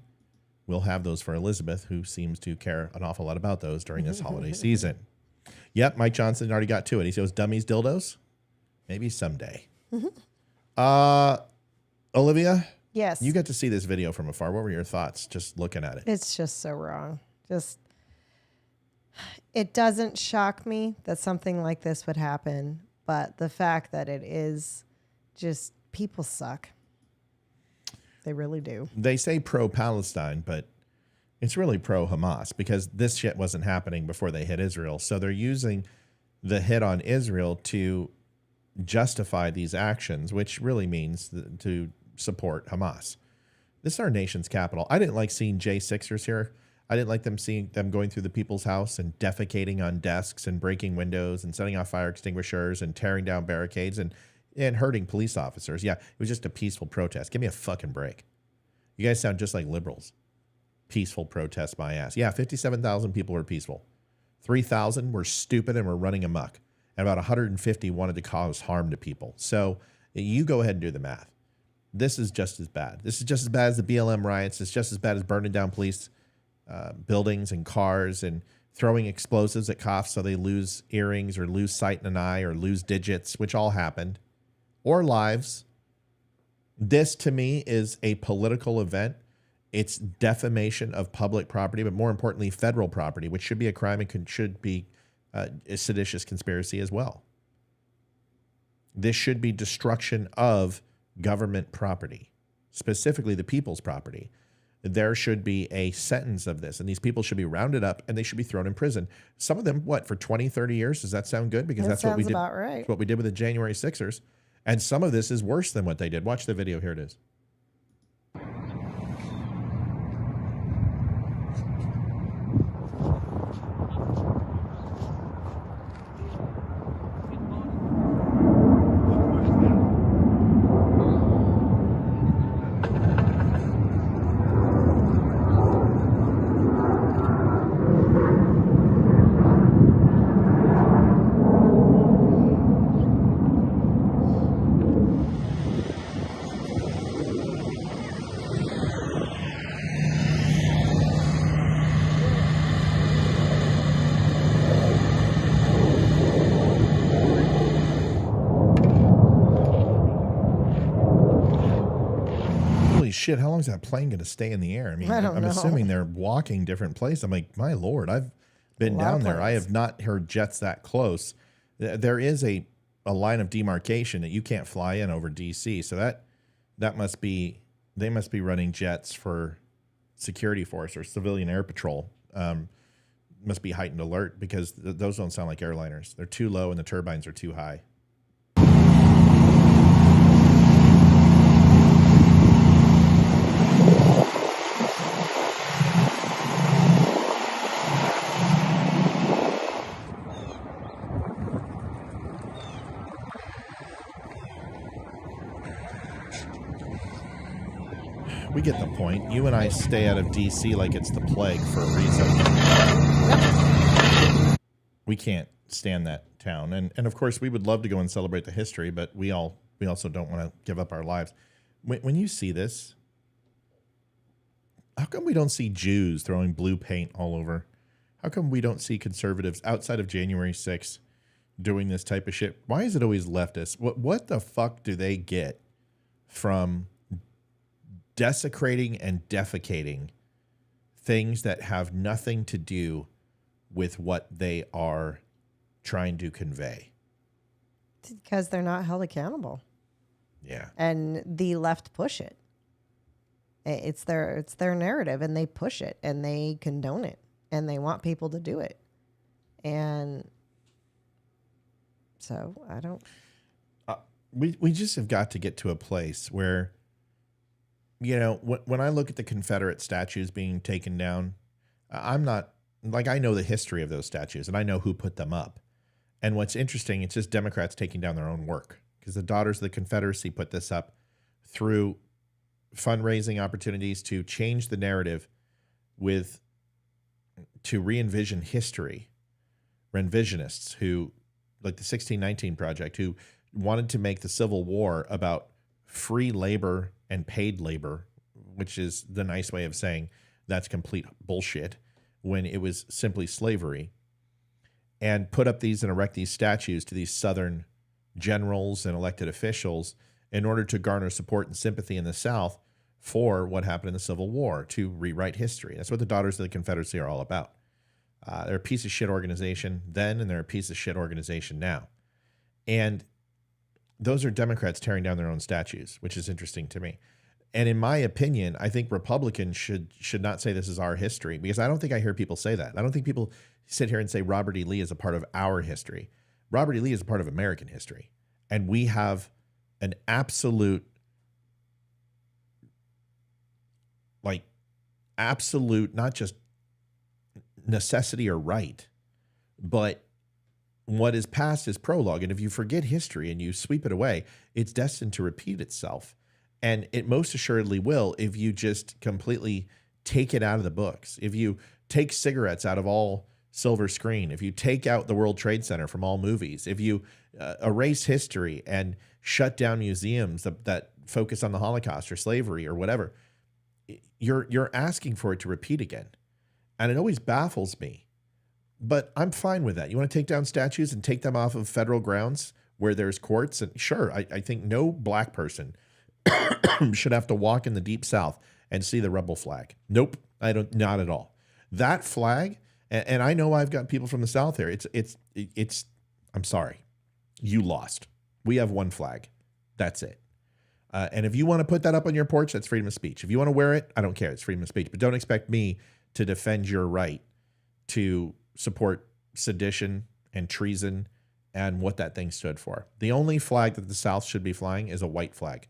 we'll have those for Elizabeth, who seems to care an awful lot about those during this holiday season. Yep, Mike Johnson already got to it. He says, dummies, dildos? Maybe someday. Olivia? Yes. You got to see this video from afar. What were your thoughts just looking at it? It's just so wrong. Just, it doesn't shock me that something like this would happen, but the fact that it is just, people suck. They really do. They say pro-Palestine, but it's really pro-Hamas because this shit wasn't happening before they hit Israel. So they're using the hit on Israel to justify these actions, which really means to support Hamas. This is our nation's capital. I didn't like seeing J6ers here. I didn't like seeing them going through the people's house and defecating on desks and breaking windows and setting off fire extinguishers and tearing down barricades and hurting police officers. Yeah, it was just a peaceful protest. Give me a fucking break. You guys sound just like liberals. Peaceful protest, my ass. Yeah, 57,000 people were peaceful. 3,000 were stupid and were running amok. And about 150 wanted to cause harm to people. So you go ahead and do the math. This is just as bad. This is just as bad as the BLM riots. It's just as bad as burning down police buildings and cars and throwing explosives at cops so they lose earrings or lose sight in an eye or lose digits, which all happened, or lives. This, to me, is a political event. It's defamation of public property, but more importantly, federal property, which should be a crime and should be a seditious conspiracy as well. This should be destruction of government property, specifically the people's property. There should be a sentence of this, and these people should be rounded up and they should be thrown in prison. Some of them, what, for 20, 30 years? Does that sound good? Because that's what we did. About right. That's what we did with the January 6ers. And some of this is worse than what they did. Watch the video. Here it is. Shit, how long is that plane going to stay in the air? I mean, I'm assuming they're walking different places. I'm like, my Lord, I've been down there. I have not heard jets that close. There is a line of demarcation that you can't fly in over DC. So that must be, they must be running jets for security force or civilian air patrol. Must be heightened alert because those don't sound like airliners. They're too low and the turbines are too high. We get the point. You and I stay out of DC like it's the plague for a reason. We can't stand that town. And of course, we would love to go and celebrate the history, but we also don't want to give up our lives. When you see this, how come we don't see Jews throwing blue paint all over? How come we don't see conservatives outside of January 6th doing this type of shit? Why is it always leftists? What the fuck do they get from desecrating and defecating things that have nothing to do with what they are trying to convey? Because they're not held accountable. Yeah. And the left push it. It's their narrative, and they push it and they condone it and they want people to do it. And so I don't. We just have got to get to a place where, you know, when I look at the Confederate statues being taken down, I'm not, like, I know the history of those statues and I know who put them up. And what's interesting, it's just Democrats taking down their own work, because the Daughters of the Confederacy put this up through fundraising opportunities to change the narrative to re-envision history. Revisionists who, like the 1619 Project, who wanted to make the Civil War about free labor and paid labor, which is the nice way of saying that's complete bullshit, when it was simply slavery, and put up these and erect these statues to these Southern generals and elected officials in order to garner support and sympathy in the South for what happened in the Civil War, to rewrite history. That's what the Daughters of the Confederacy are all about. They're a piece of shit organization then, and they're a piece of shit organization now. And those are Democrats tearing down their own statues, which is interesting to me. And in my opinion, I think Republicans should not say this is our history, because I don't think I hear people say that. I don't think people sit here and say Robert E. Lee is a part of our history. Robert E. Lee is a part of American history. And we have an absolute, not just necessity or right, but what is past is prologue. And if you forget history and you sweep it away, it's destined to repeat itself. And it most assuredly will if you just completely take it out of the books. If you take cigarettes out of all silver screen, if you take out the World Trade Center from all movies, if you erase history and shut down museums that focus on the Holocaust or slavery or whatever, you're asking for it to repeat again. And it always baffles me. But I'm fine with that. You want to take down statues and take them off of federal grounds where there's courts? And sure, I think no black person should have to walk in the Deep South and see the rebel flag. Nope, not at all. That flag, and I know I've got people from the South here. It's. I'm sorry, you lost. We have one flag. That's it. And if you want to put that up on your porch, that's freedom of speech. If you want to wear it, I don't care. It's freedom of speech. But don't expect me to defend your right to support sedition and treason and what that thing stood for. The only flag that the South should be flying is a white flag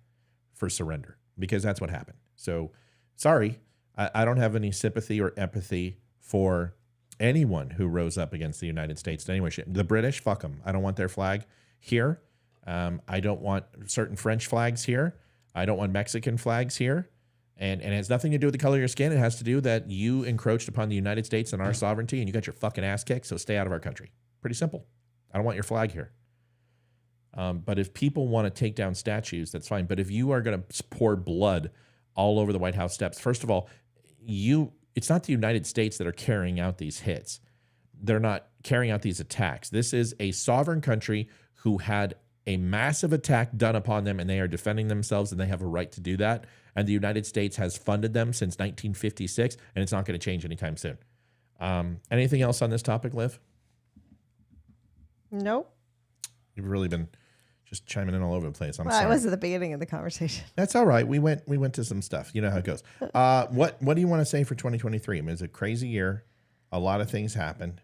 for surrender, because that's what happened. So sorry, I don't have any sympathy or empathy for anyone who rose up against the United States in any way. The British, fuck them. I don't want their flag here. I don't want certain French flags here. I don't want Mexican flags here. And it has nothing to do with the color of your skin. It has to do that you encroached upon the United States and our sovereignty, and you got your fucking ass kicked, so stay out of our country. Pretty simple. I don't want your flag here. But if people want to take down statues, that's fine. But if you are going to pour blood all over the White House steps, first of all, it's not the United States that are carrying out these hits. They're not carrying out these attacks. This is a sovereign country who had a massive attack done upon them, and they are defending themselves, and they have a right to do that. And the United States has funded them since 1956, and it's not going to change anytime soon. Anything else on this topic, Liv? Nope. You've really been just chiming in all over the place. I'm sorry. I was at the beginning of the conversation. That's all right. We went to some stuff. You know how it goes. What do you want to say for 2023? I mean, it's a crazy year. A lot of things happened.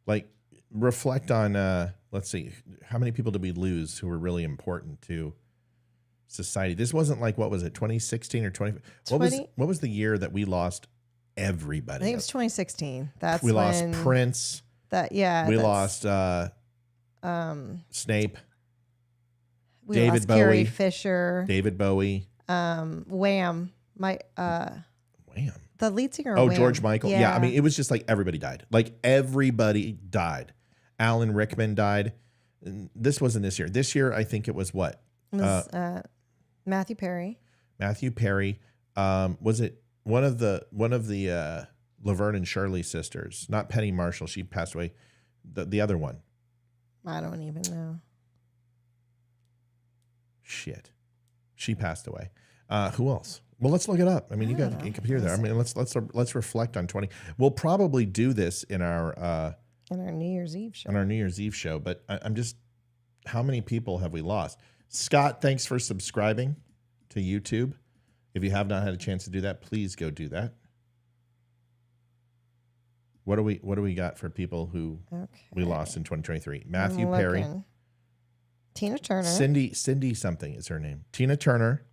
Like, reflect on, let's see, how many people did we lose who were really important to society? This wasn't like, what was it, 2016 or 20? What was the year that we lost everybody? I think it was 2016. That's we when lost Prince. We lost Snape. We David lost Bowie. Carrie Fisher. David Bowie. Wham. Wham. The lead singer. Oh, Wham. George Michael. Yeah, I mean, it was just like everybody died. Like everybody died. Alan Rickman died. This wasn't this year. This year, I think it was what? It was, Matthew Perry. Matthew Perry. Was it one of the Laverne and Shirley sisters? Not Penny Marshall. She passed away. The other one. I don't even know. Shit. She passed away. Who else? Well, let's look it up. I mean, you got a computer there. I mean, let's reflect on 20. We'll probably do this in our New Year's Eve show. On our New Year's Eve show, but I'm just, how many people have we lost? Scott, thanks for subscribing to YouTube. If you have not had a chance to do that, please go do that. What do we got for people who we lost in 2023? Matthew Perry. Tina Turner. Cindy something is her name. Tina Turner.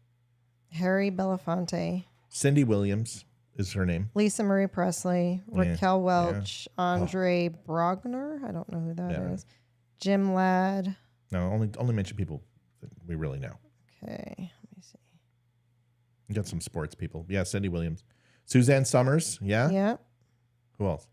Harry Belafonte. Cindy Williams is her name. Lisa Marie Presley. Raquel Welch. Andre Brogner. I don't know who that is. Jim Ladd. No, only mention people that we really know. Okay, let me see. You got some sports people. Yeah, Cindy Williams. Suzanne Summers. Yeah? Yeah. Who else?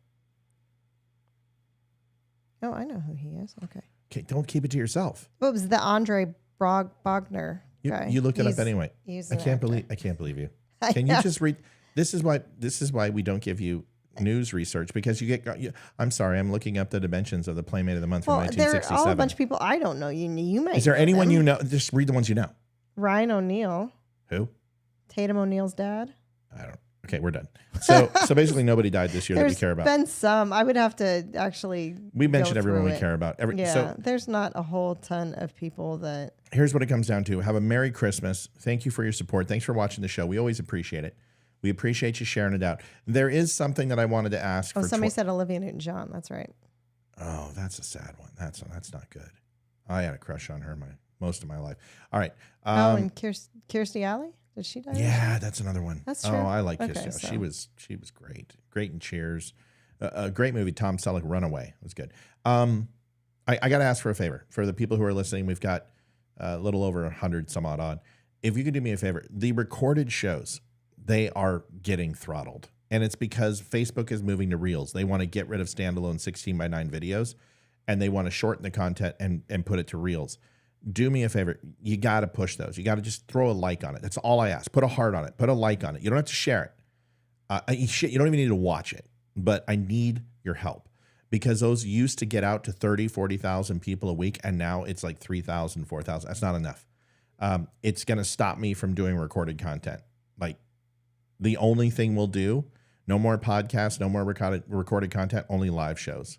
Oh, I know who he is. Okay. Don't keep it to yourself. What was the Andre Bogner guy? You looked it up anyway. I can't believe you. Can you just read? This is why we don't give you news research, because I'm sorry, I'm looking up the dimensions of the Playmate of the Month from 1967. There are all a bunch of people I don't know. You might. Is there anyone you know? Just read the ones you know. Ryan O'Neal. Who? Tatum O'Neal's dad? I don't. Okay, we're done. So basically nobody died this year that we care about. There's been some. I would have to actually. We mentioned everyone we it. care about. So there's not a whole ton of people that. Here's what it comes down to. Have a Merry Christmas. Thank you for your support. Thanks for watching the show. We always appreciate it. We appreciate you sharing it out. There is something that I wanted to ask. Somebody said Olivia Newton-John. That's right. Oh, that's a sad one. That's not good. I had a crush on her most of my life. All right. And Kirstie Alley? Did she die? Yeah, that's another one. That's true. Oh, I like Kirstie. Okay, so. She was great. Great in Cheers. A great movie. Tom Selleck, Runaway, was good. I got to ask for a favor for the people who are listening. We've got a little over 100 some odd. If you could do me a favor, the recorded shows, they are getting throttled, and it's because Facebook is moving to Reels. They want to get rid of standalone 16:9 videos, and they want to shorten the content and put it to Reels. Do me a favor. You got to push those. You got to just throw a like on it. That's all I ask. Put a heart on it. Put a like on it. You don't have to share it. You don't even need to watch it, but I need your help because those used to get out to 30, 40,000 people a week. And now it's like 3,000, 4,000. That's not enough. It's going to stop me from doing recorded content. Like the only thing we'll do, no more podcasts, no more recorded content, only live shows.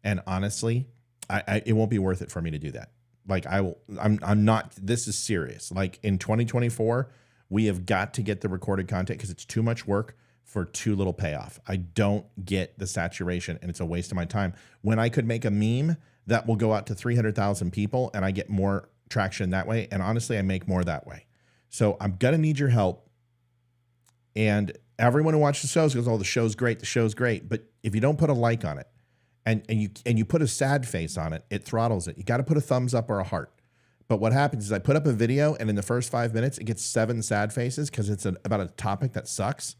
And honestly, it won't be worth it for me to do that. Like I'm not, this is serious. Like in 2024, we have got to get the recorded content because it's too much work for too little payoff. I don't get the saturation and it's a waste of my time. When I could make a meme that will go out to 300,000 people and I get more traction that way. And honestly, I make more that way. So I'm going to need your help. And everyone who watches the shows goes, oh, the show's great. The show's great. But if you don't put a like on it, and you put a sad face on it, it throttles it. You got to put a thumbs up or a heart. But what happens is I put up a video, and in the first 5 minutes, it gets 7 sad faces because it's about a topic that sucks,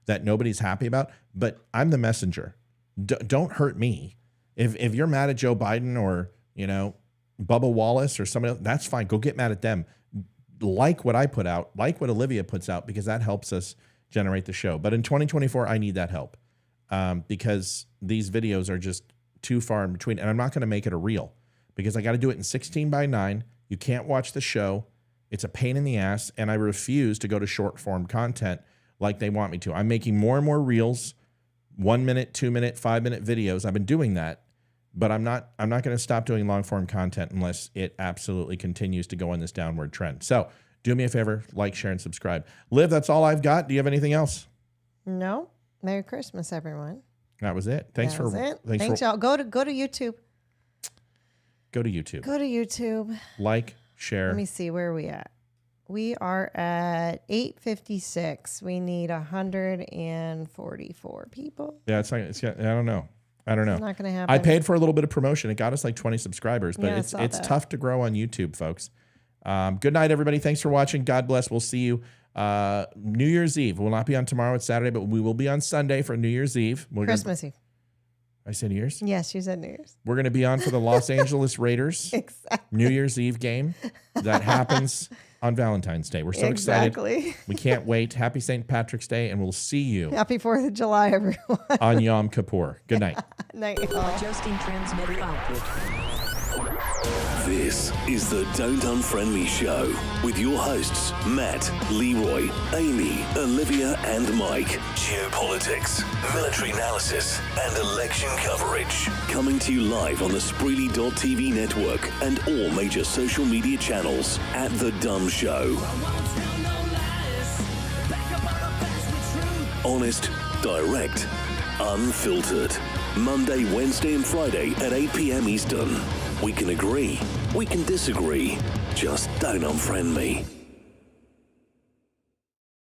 that nobody's happy about. But I'm the messenger. Don't hurt me. If you're mad at Joe Biden or Bubba Wallace or somebody else, that's fine. Go get mad at them. Like what I put out, like what Olivia puts out, because that helps us generate the show. But in 2024, I need that help because these videos are just too far in between. And I'm not going to make it a reel because I got to do it in 16:9. You can't watch the show. It's a pain in the ass. And I refuse to go to short form content like they want me to. I'm making more and more reels, 1 minute, 2 minute, 5 minute videos. I've been doing that, but I'm not going to stop doing long form content unless it absolutely continues to go on this downward trend. So do me a favor, like, share, and subscribe. Liv, that's all I've got. Do you have anything else? No. Merry Christmas, everyone. That was it. Thanks for y'all. Go to YouTube. Go to YouTube. Go to YouTube. Like, share. Let me see, where are we at? We are at 856. We need 144 people. Yeah, I don't know. It's not going to happen. I paid for a little bit of promotion. It got us like 20 subscribers, but Yeah, it's tough to grow on YouTube, folks. Good night, everybody. Thanks for watching. God bless. We'll see you New Year's Eve. We'll not be on tomorrow. It's Saturday, but we will be on Sunday for New Year's Eve. Christmas Eve. I said New Year's? Yes, you said New Year's. We're going to be on for the Los Angeles Raiders New Year's Eve game that happens on Valentine's Day. We're so excited. We can't wait. Happy St. Patrick's Day, and we'll see you. Happy 4th of July, everyone. On Yom Kippur. Good night. Night. Adjusting transmitter output. This is the Don't Unfriend Me Show with your hosts, Matt, Leroy, Amy, Olivia, and Mike. Geopolitics, military analysis, and election coverage. Coming to you live on the Spreely.tv network and all major social media channels at The Dumb Show. Honest, direct, unfiltered. Monday, Wednesday, and Friday at 8 p.m. Eastern. We can agree, we can disagree. Just don't unfriend me.